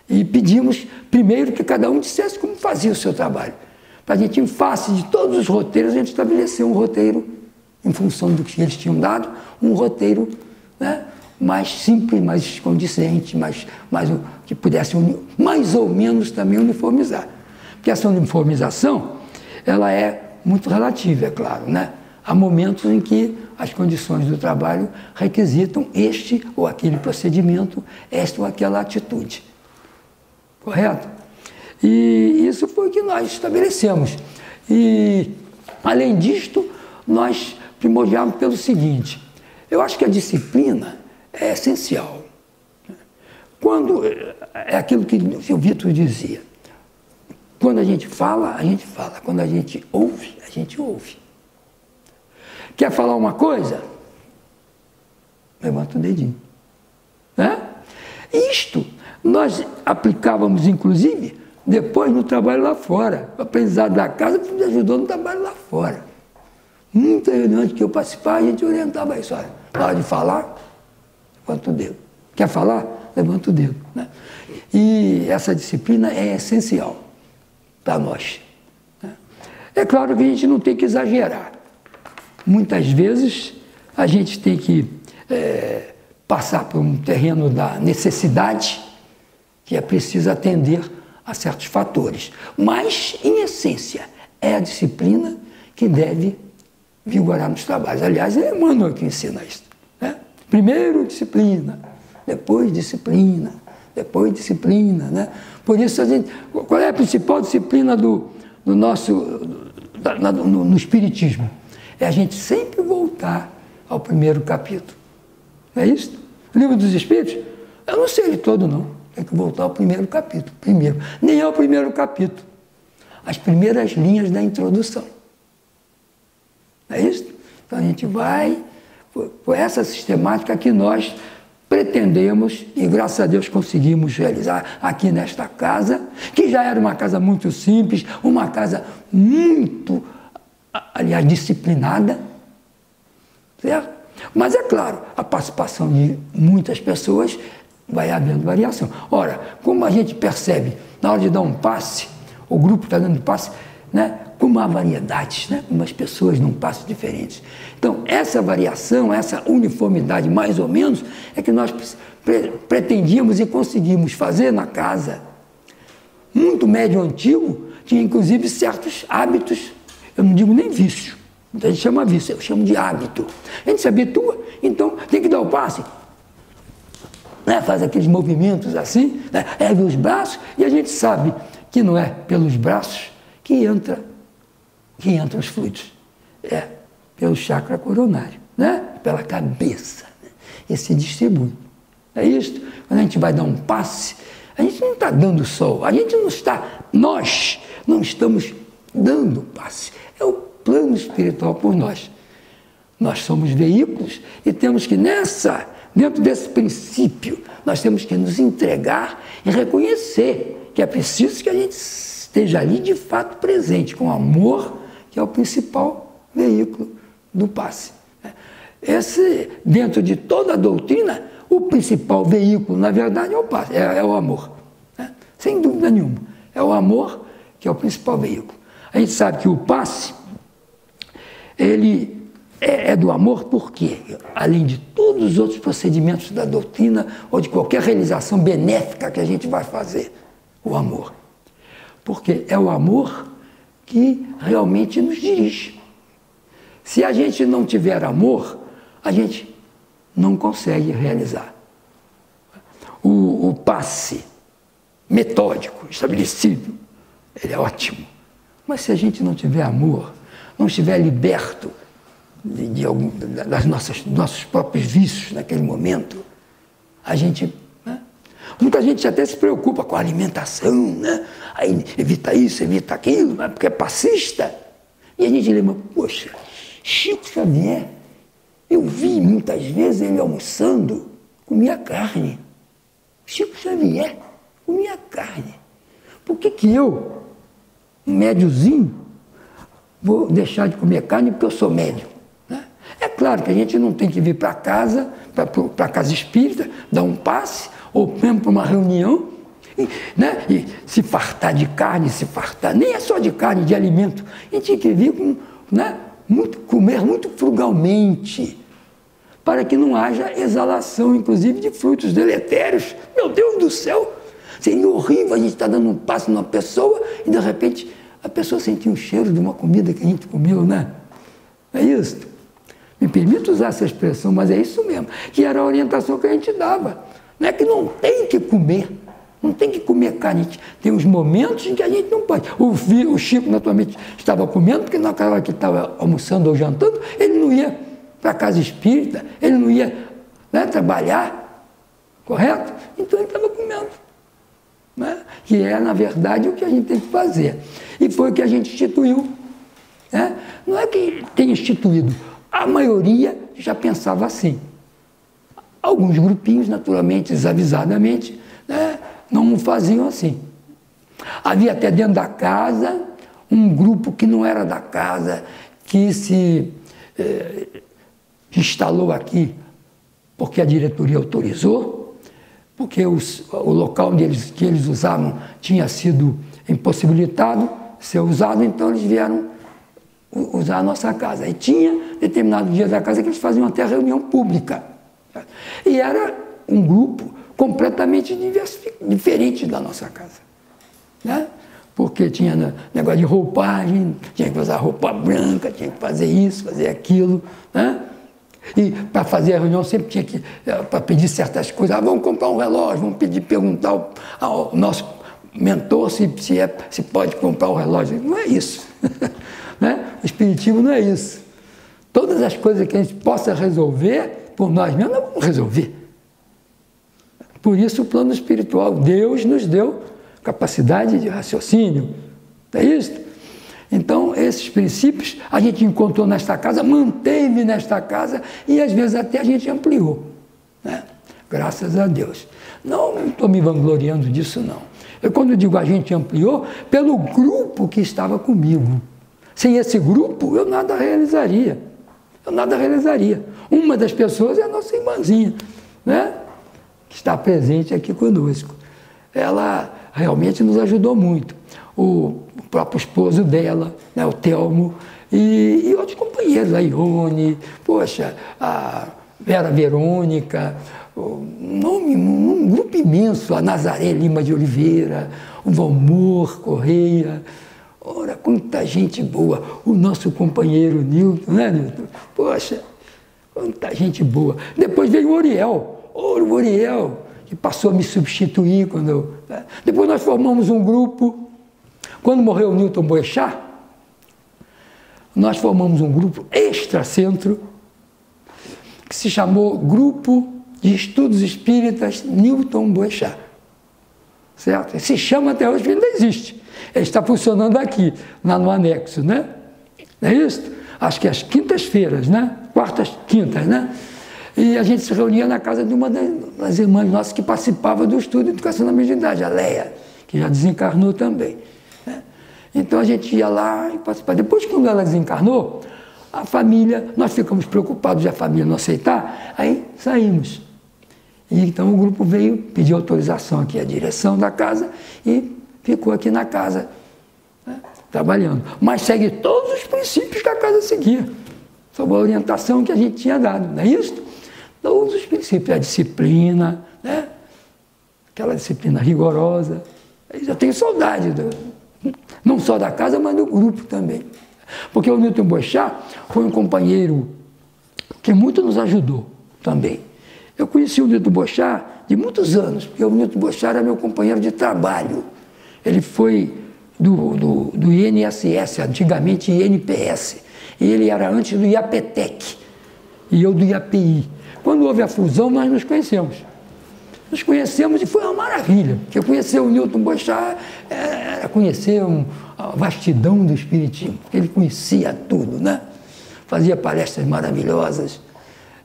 Speaker 5: e pedimos primeiro que cada um dissesse como fazia o seu trabalho. Para a gente, em face de todos os roteiros, a gente estabeleceu um roteiro, em função do que eles tinham dado, um roteiro, né, mais simples, mais condizente, mais que pudesse mais ou menos também uniformizar. Porque essa uniformização, ela é muito relativa, é claro, né? Há momentos em que as condições do trabalho requisitam este ou aquele procedimento, esta ou aquela atitude. Correto? E isso foi o que nós estabelecemos. E, além disto, nós primordiamos pelo seguinte: eu acho que a disciplina é essencial. Quando, é aquilo que o Vitor dizia, quando a gente fala, a gente fala. Quando a gente ouve. Quer falar uma coisa? Levanta o dedinho. Né? Isto nós aplicávamos, inclusive, depois no trabalho lá fora. O aprendizado da casa me ajudou no trabalho lá fora. Muitas reuniões que eu participava, a gente orientava isso. Olha, na hora de falar, levanta o dedo. Quer falar? Levanta o dedo. Né? E essa disciplina é essencial para nós. Né? É claro que a gente não tem que exagerar. Muitas vezes a gente tem que passar por um terreno da necessidade, que é preciso atender a certos fatores. Mas, em essência, é a disciplina que deve vigorar nos trabalhos. Aliás, é Emmanuel que ensina isso. Né? Primeiro disciplina, depois disciplina, depois disciplina. Né? Por isso, qual é a principal disciplina do nosso, no Espiritismo? É a gente sempre voltar ao primeiro capítulo. Não é isso? O Livro dos Espíritos, eu não sei ele todo, não. Tem que voltar ao primeiro capítulo. Primeiro. Nem é o primeiro capítulo. As primeiras linhas da introdução. Não é isso? Então a gente vai por essa sistemática que nós pretendemos, e graças a Deus conseguimos realizar aqui nesta casa, que já era uma casa muito simples, uma casa muito, aliás, disciplinada, certo? Mas é claro, a participação de muitas pessoas vai havendo variação. Ora, como a gente percebe, na hora de dar um passe, o grupo está dando passe, né, como há variedades, né, como as pessoas num passe diferentes. Então, essa variação, essa uniformidade, mais ou menos, é que nós pretendíamos e conseguimos fazer na casa. Muito médio antigo tinha, inclusive, certos hábitos, eu não digo nem vício, a gente chama vício, eu chamo de hábito. A gente se habitua, então tem que dar o passe. Né, faz aqueles movimentos assim, né, ergue os braços, e a gente sabe que não é pelos braços que entra os fluidos. É pelo chakra coronário, né, pela cabeça. Né, e se distribui. É isso? Quando a gente vai dar um passe, a gente não está dando só, nós não estamos dando passe. É o plano espiritual por nós. Nós somos veículos e temos que dentro desse princípio, nós temos que nos entregar e reconhecer que é preciso que a gente esteja ali de fato presente, com amor, que é o principal veículo do passe. Dentro de toda a doutrina, o principal veículo, na verdade, é o passe, é o amor. Sem dúvida nenhuma. É o amor que é o principal veículo. A gente sabe que o passe, ele é do amor porque, além de todos os outros procedimentos da doutrina ou de qualquer realização benéfica que a gente vai fazer, o amor. Porque é o amor que realmente nos dirige. Se a gente não tiver amor, a gente não consegue realizar. O passe metódico, estabelecido, ele é ótimo. Mas se a gente não tiver amor, não estiver liberto dos nossos próprios vícios naquele momento, a gente... Né? Muita gente até se preocupa com a alimentação, né? Aí evita isso, evita aquilo, mas porque é passista. E a gente lembra, poxa, Chico Xavier, eu vi muitas vezes ele almoçando, comia carne. Chico Xavier comia carne. Por que eu, um médiozinho, vou deixar de comer carne porque eu sou médio? Né? É claro que a gente não tem que vir para casa, para a casa espírita, dar um passe, ou mesmo para uma reunião, né? E se fartar de carne, nem é só de carne, de alimento. A gente tem que vir com, né? Comer muito frugalmente, para que não haja exalação, inclusive, de frutos deletérios. Meu Deus do céu! Seria horrível a gente estar dando um passo numa pessoa e, de repente, a pessoa sentir um cheiro de uma comida que a gente comeu, né? É isso. Me permito usar essa expressão, mas é isso mesmo, que era a orientação que a gente dava. Não é que não tem que comer, não tem que comer carne. Tem uns momentos em que a gente não pode. O Chico, naturalmente, estava comendo, porque naquela hora que estava almoçando ou jantando, ele não ia para a casa espírita, ele não ia, né, trabalhar, correto? Então ele estava comendo. Né? Que é, na verdade, o que a gente tem que fazer. E foi o que a gente instituiu. Né? Não é que tenha instituído, a maioria já pensava assim. Alguns grupinhos, naturalmente, desavisadamente, né, não faziam assim. Havia até dentro da casa um grupo que não era da casa, que se instalou aqui porque a diretoria autorizou, porque o local que eles usavam tinha sido impossibilitado de ser usado, então eles vieram usar a nossa casa. E tinha determinado dia da casa que eles faziam até reunião pública. E era um grupo completamente diferente da nossa casa. Né? Porque tinha negócio de roupagem, tinha que usar roupa branca, tinha que fazer isso, fazer aquilo. Né? E para fazer a reunião sempre tinha que, para pedir certas coisas, vamos comprar um relógio, vamos perguntar ao nosso mentor se pode comprar o relógio. Não é isso. Né? O espiritismo não é isso. Todas as coisas que a gente possa resolver por nós mesmos, nós vamos resolver. Por isso o plano espiritual, Deus nos deu capacidade de raciocínio. É isso? Então, esses princípios a gente encontrou nesta casa, manteve nesta casa e às vezes até a gente ampliou. Né? Graças a Deus. Não estou me vangloriando disso, não. Eu, quando digo a gente ampliou, pelo grupo que estava comigo. Sem esse grupo, eu nada realizaria. Uma das pessoas é a nossa irmãzinha, né? Que está presente aqui conosco. Ela realmente nos ajudou muito. O próprio esposo dela, né, o Telmo, e outros companheiros, a Ione, poxa, a Vera Verônica, um grupo imenso, a Nazaré Lima de Oliveira, o Valmor Correia. Ora, quanta gente boa, o nosso companheiro Nilton, né, Nilton? Poxa, quanta gente boa. Depois veio o Oriel, que passou a me substituir quando eu... Depois nós formamos um grupo. Quando morreu o Newton Boechat, nós formamos um grupo extracentro, que se chamou Grupo de Estudos Espíritas Newton Boechat. Certo? Se chama até hoje, ele ainda existe. Ele está funcionando aqui, lá no anexo, né? Não é isso? Acho que às quintas-feiras, né? Quartas, quintas, né? E a gente se reunia na casa de uma das irmãs nossas que participava do estudo de educação da mediunidade, a Leia, que já desencarnou também. Né? Então a gente ia lá e participava. Depois, quando ela desencarnou, a família, nós ficamos preocupados de a família não aceitar, aí saímos. E então o grupo veio pedir autorização aqui à direção da casa e ficou aqui na casa, né, trabalhando. Mas segue todos os princípios que a casa seguia, sob a orientação que a gente tinha dado, não é isso? Todos os princípios, a disciplina, né? Aquela disciplina rigorosa. Eu tenho saudade, não só da casa, mas do grupo também. Porque o Newton Boechat foi um companheiro que muito nos ajudou também. Eu conheci o Newton Boechat de muitos anos, porque o Newton Boechat era meu companheiro de trabalho. Ele foi do INSS, antigamente INPS, e ele era antes do IAPTEC, e eu do IAPI. Quando houve a fusão, nós nos conhecemos. Nos conhecemos e foi uma maravilha, porque conhecer o Newton Boechat era conhecer a vastidão do espiritismo. Ele conhecia tudo, né? Fazia palestras maravilhosas.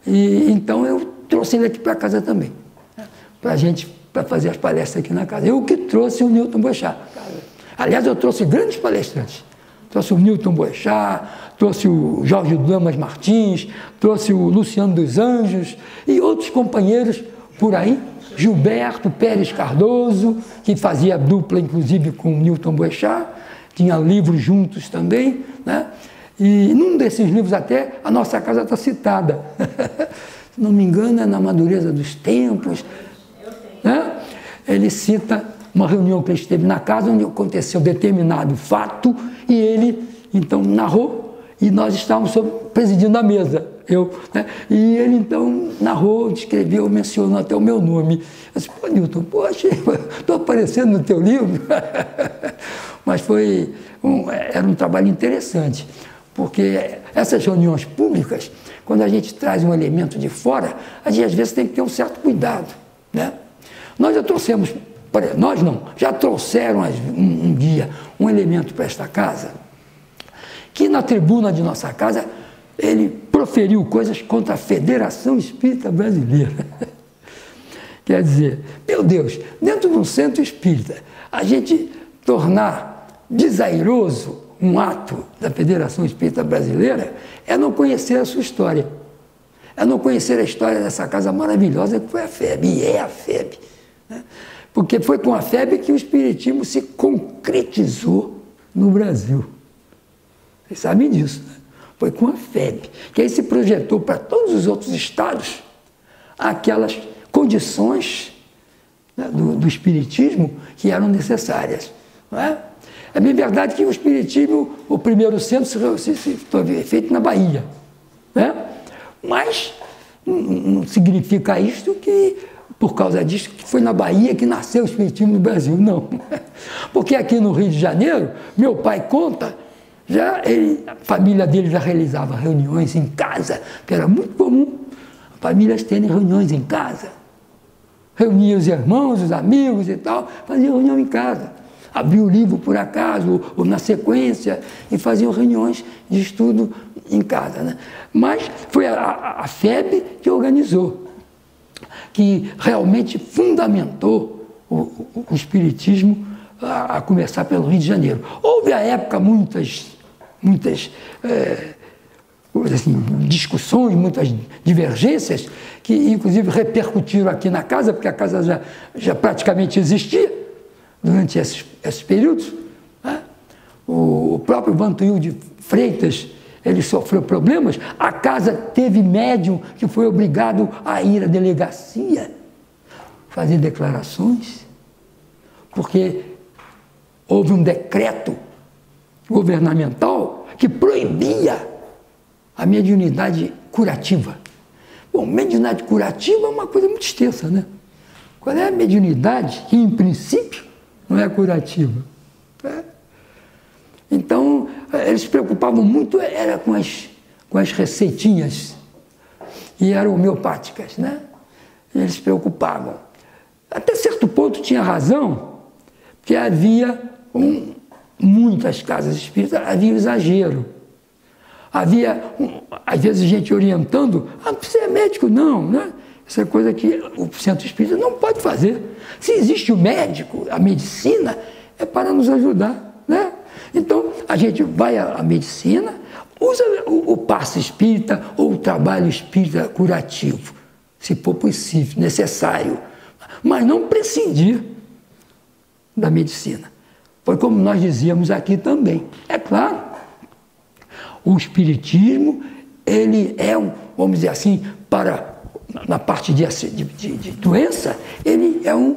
Speaker 5: E então eu trouxe ele aqui para casa também, para para fazer as palestras aqui na casa. Eu que trouxe o Newton Boechat. Aliás, eu trouxe grandes palestrantes. Trouxe o Newton Boechat, trouxe o Jorge Damas Martins, trouxe o Luciano dos Anjos e outros companheiros por aí. Gilberto Pérez Cardoso, que fazia dupla, inclusive, com o Newton Boechat, tinha livros juntos também, né? E num desses livros até, a nossa casa está citada. Se não me engano, é na Madureza dos Tempos. Né? Ele cita uma reunião que ele esteve na casa, onde aconteceu determinado fato, e ele, então, narrou, e nós estávamos presidindo a mesa. Né? E ele, então, narrou, descreveu, mencionou até o meu nome. Eu disse, pô, Newton, poxa, estou aparecendo no teu livro. Mas era um trabalho interessante, porque essas reuniões públicas, quando a gente traz um elemento de fora, a gente às vezes tem que ter um certo cuidado. Né? Nós já trouxemos, nós não, já trouxeram um dia um elemento para esta casa, que na tribuna de nossa casa, ele proferiu coisas contra a Federação Espírita Brasileira. Quer dizer, meu Deus, dentro de um centro espírita, a gente tornar desairoso um ato da Federação Espírita Brasileira é não conhecer a sua história. É não conhecer a história dessa casa maravilhosa que foi a FEB, e é a FEB. Né? Porque foi com a FEB que o Espiritismo se concretizou no Brasil. Vocês sabem disso, né? Foi com a FEB, que aí se projetou para todos os outros estados aquelas condições, né, do Espiritismo que eram necessárias. Não é? É bem verdade que o Espiritismo, o primeiro centro, se foi feito na Bahia. Né? Mas não significa isto que, por causa disso, que foi na Bahia que nasceu o Espiritismo no Brasil. Não. Porque aqui no Rio de Janeiro, meu pai conta, a família dele já realizava reuniões em casa, que era muito comum famílias terem reuniões em casa. Reunia os irmãos, os amigos e tal, faziam reunião em casa. Abriam o livro por acaso, ou na sequência, e faziam reuniões de estudo em casa. Né? Mas foi a FEB que organizou, que realmente fundamentou o Espiritismo a começar pelo Rio de Janeiro. Houve à época muitas assim, discussões, muitas divergências, que inclusive repercutiram aqui na casa, porque a casa já praticamente existia durante esses períodos. Né? O próprio Vantuil de Freitas, ele sofreu problemas, a casa teve médium que foi obrigado a ir à delegacia fazer declarações, porque houve um decreto governamental que proibia a mediunidade curativa. Bom, mediunidade curativa é uma coisa muito extensa, né? Qual é a mediunidade que, em princípio, não é curativa? Então, eles se preocupavam muito era com as receitinhas, e eram homeopáticas, né? Eles se preocupavam. Até certo ponto tinha razão, porque havia muitas casas espíritas, havia exagero. Havia, às vezes, gente orientando, você é médico? Não, né? Essa é coisa que o centro espírita não pode fazer. Se existe o médico, a medicina, é para nos ajudar, né? Então, a gente vai à medicina, usa o passe espírita ou o trabalho espírita curativo, se for possível, necessário, mas não prescindir da medicina. Foi como nós dizíamos aqui também. É claro, o espiritismo, ele é vamos dizer assim, na parte de doença, ele é um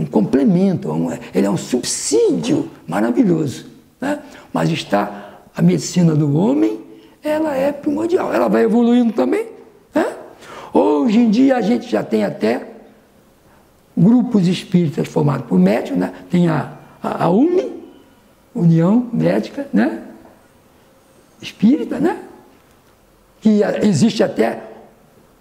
Speaker 5: complemento, ele é um subsídio maravilhoso. Né? Mas a medicina do homem, ela é primordial. Ela vai evoluindo também. Né? Hoje em dia a gente já tem até grupos espíritas formados por médicos, né? Tem a UME, União Médica, né? Espírita, né? Que existe até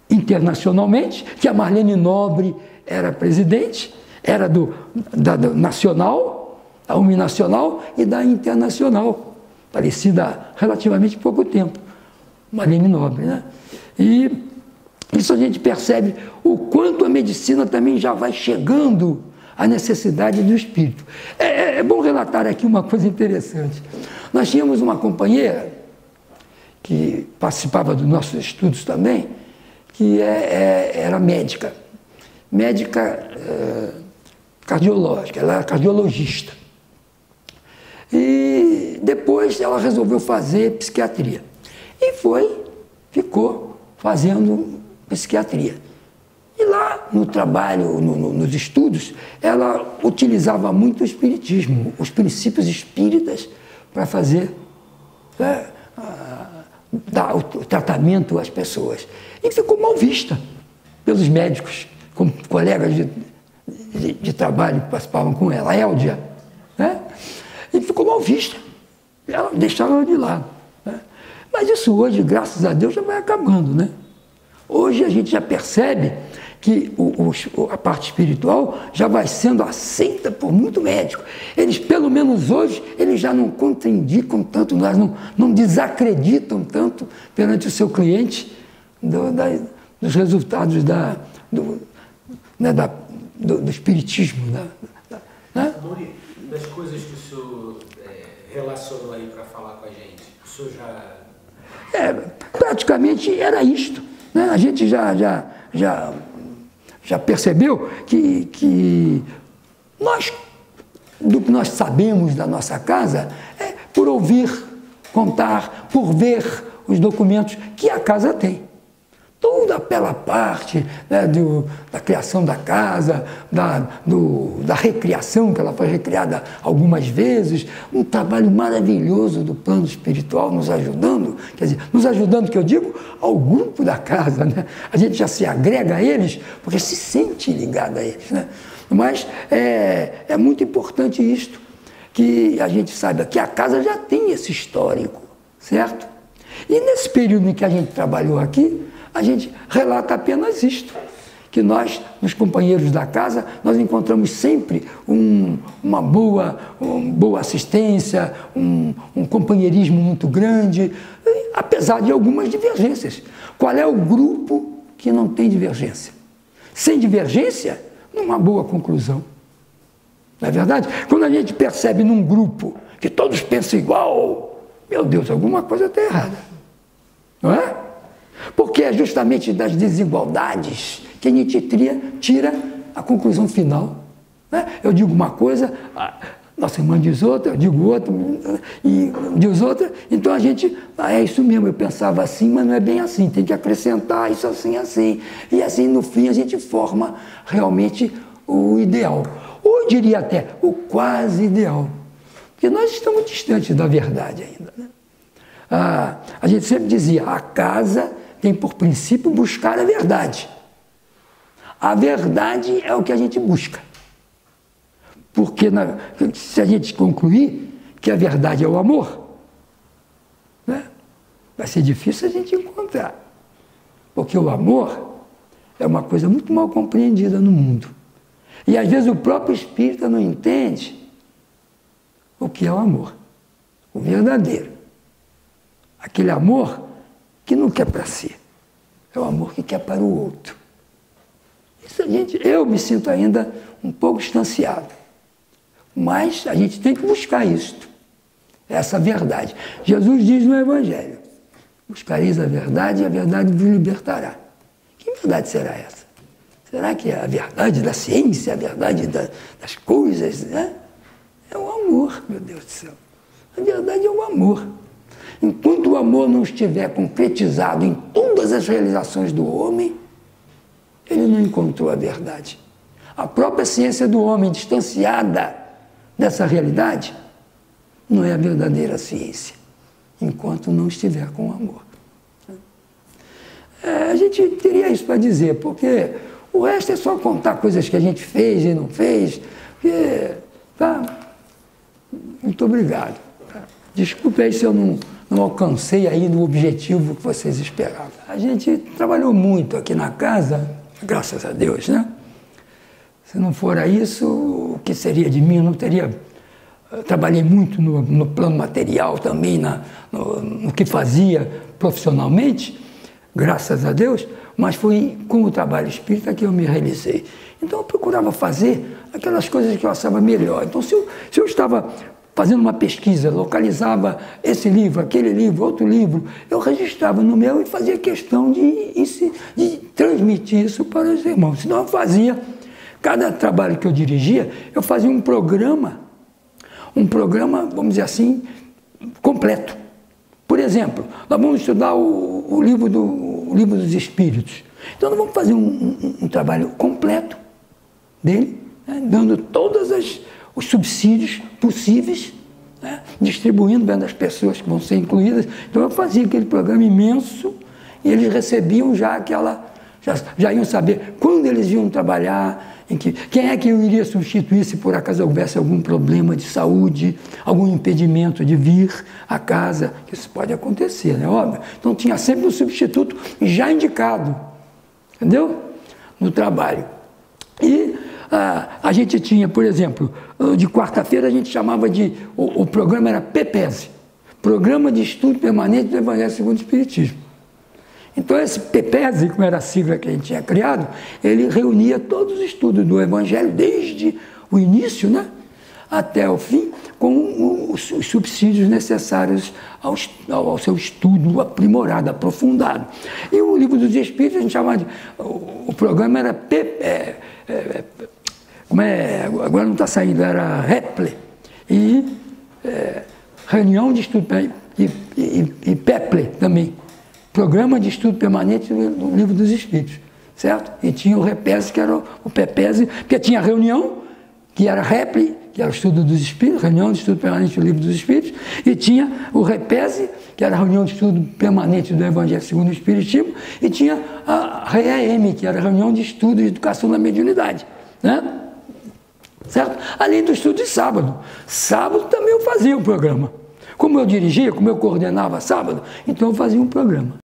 Speaker 5: internacionalmente, que a Marlene Nobre era presidente, era da Nacional, a UME Nacional e da Internacional, falecida há relativamente pouco tempo, Marlene Nobre, né? E Isso a gente percebe o quanto a medicina também já vai chegando à necessidade do espírito. É bom relatar aqui uma coisa interessante. Nós tínhamos uma companheira que participava dos nossos estudos também, que era médica cardiológica, ela era cardiologista. E depois ela resolveu fazer psiquiatria. E ficou fazendo psiquiatria. E lá no trabalho, nos estudos, ela utilizava muito o espiritismo, os princípios espíritas, para fazer dar o tratamento às pessoas. E ficou mal vista pelos médicos, como colegas de trabalho que participavam com ela, a Eldia, né? E ficou mal vista. Ela deixava ela de lado, né? Mas isso hoje, graças a Deus, já vai acabando, né? Hoje a gente já percebe que a parte espiritual já vai sendo aceita por muito médico. Eles, pelo menos hoje, eles já não contraindicam tanto, não desacreditam tanto perante o seu cliente dos resultados do espiritismo.
Speaker 6: Né? Muri, das coisas que o senhor relacionou aí para falar com a gente, o senhor já...
Speaker 5: Praticamente era isto, né? A gente já percebeu que do que nós sabemos da nossa casa é por ouvir, contar, por ver os documentos que a casa tem. Toda pela parte, né, da criação da casa, da recriação, que ela foi recriada algumas vezes, um trabalho maravilhoso do plano espiritual nos ajudando, quer dizer, nos ajudando, que eu digo, ao grupo da casa, né? A gente já se agrega a eles, porque se sente ligado a eles, né? Mas é muito importante isto, que a gente saiba que a casa já tem esse histórico, certo? E nesse período em que a gente trabalhou aqui, a gente relata apenas isto, que nós, nos companheiros da casa, nós encontramos sempre uma boa assistência, um companheirismo muito grande, apesar de algumas divergências. Qual é o grupo que não tem divergência? Sem divergência, numa boa conclusão. Não é verdade? Quando a gente percebe num grupo que todos pensam igual, meu Deus, alguma coisa está errada. Não é? Porque é justamente das desigualdades que a gente tira a conclusão final. Né? Eu digo uma coisa, a nossa irmã diz outra, eu digo outra, e diz outra, então a gente, é isso mesmo, eu pensava assim, mas não é bem assim, tem que acrescentar isso assim, assim. E assim, no fim, a gente forma realmente o ideal. Ou eu diria até o quase ideal. Porque nós estamos distantes da verdade ainda. Né? A gente sempre dizia, a casa tem por princípio buscar a verdade. A verdade é o que a gente busca. Porque se a gente concluir que a verdade é o amor, né, vai ser difícil a gente encontrar. Porque o amor é uma coisa muito mal compreendida no mundo. E às vezes o próprio espírita não entende o que é o amor, o verdadeiro. Aquele amor que não quer para si, é o amor que quer para o outro. Isso eu me sinto ainda um pouco distanciado, mas a gente tem que buscar isto, essa verdade. Jesus diz no Evangelho, buscareis a verdade e a verdade vos libertará. Que verdade será essa? Será que é a verdade da ciência, a verdade das coisas? Né? É o amor, meu Deus do céu. A verdade é o amor. Enquanto o amor não estiver concretizado em todas as realizações do homem, ele não encontrou a verdade. A própria ciência do homem, distanciada dessa realidade, não é a verdadeira ciência, enquanto não estiver com o amor. A gente teria isso para dizer, porque o resto é só contar coisas que a gente fez e não fez. Muito obrigado. Desculpe aí se eu não alcancei aí no objetivo que vocês esperavam. A gente trabalhou muito aqui na casa, graças a Deus, né? Se não fora isso, o que seria de mim? Eu não teria... Eu trabalhei muito no plano material também, no que fazia profissionalmente, graças a Deus, mas foi com o trabalho espírita que eu me realizei. Então eu procurava fazer aquelas coisas que eu achava melhor. Então se eu estava fazendo uma pesquisa, localizava esse livro, aquele livro, outro livro, eu registrava no meu e fazia questão de transmitir isso para os irmãos. Senão eu fazia, cada trabalho que eu dirigia, eu fazia um programa, vamos dizer assim, completo. Por exemplo, nós vamos estudar o livro dos Espíritos. Então nós vamos fazer um trabalho completo dele, né, dando todos os subsídios possíveis, né, distribuindo vendo as pessoas que vão ser incluídas. Então eu fazia aquele programa imenso e eles recebiam já já iam saber quando eles iam trabalhar, quem é que eu iria substituir se por acaso houvesse algum problema de saúde, algum impedimento de vir à casa, que isso pode acontecer, né? Óbvio. Então tinha sempre um substituto já indicado, entendeu? No trabalho. E a gente tinha, por exemplo, de quarta-feira a gente chamava o programa era PEPES, Programa de Estudo Permanente do Evangelho segundo o Espiritismo. Então esse PEPES, como era a sigla que a gente tinha criado, ele reunia todos os estudos do Evangelho, desde o início, né, até o fim, com os subsídios necessários ao seu estudo aprimorado, aprofundado. E o Livro dos Espíritos, a gente chamava de... O programa era agora não está saindo, era REPLE, e Reunião de Estudo, e PEPLE também. Programa de Estudo Permanente do Livro dos Espíritos, certo? E tinha o REPES, que era o PEPES, porque tinha a reunião, que era REPLE, que era o Estudo dos Espíritos, Reunião de Estudo Permanente do Livro dos Espíritos, e tinha o REPES, que era a Reunião de Estudo Permanente do Evangelho segundo o Espiritismo, e tinha a REAM, que era a Reunião de Estudo e Educação da Mediunidade, né? Certo? Além do estudo de sábado. Sábado também eu fazia o programa. Como eu dirigia, como eu coordenava sábado, então eu fazia um programa.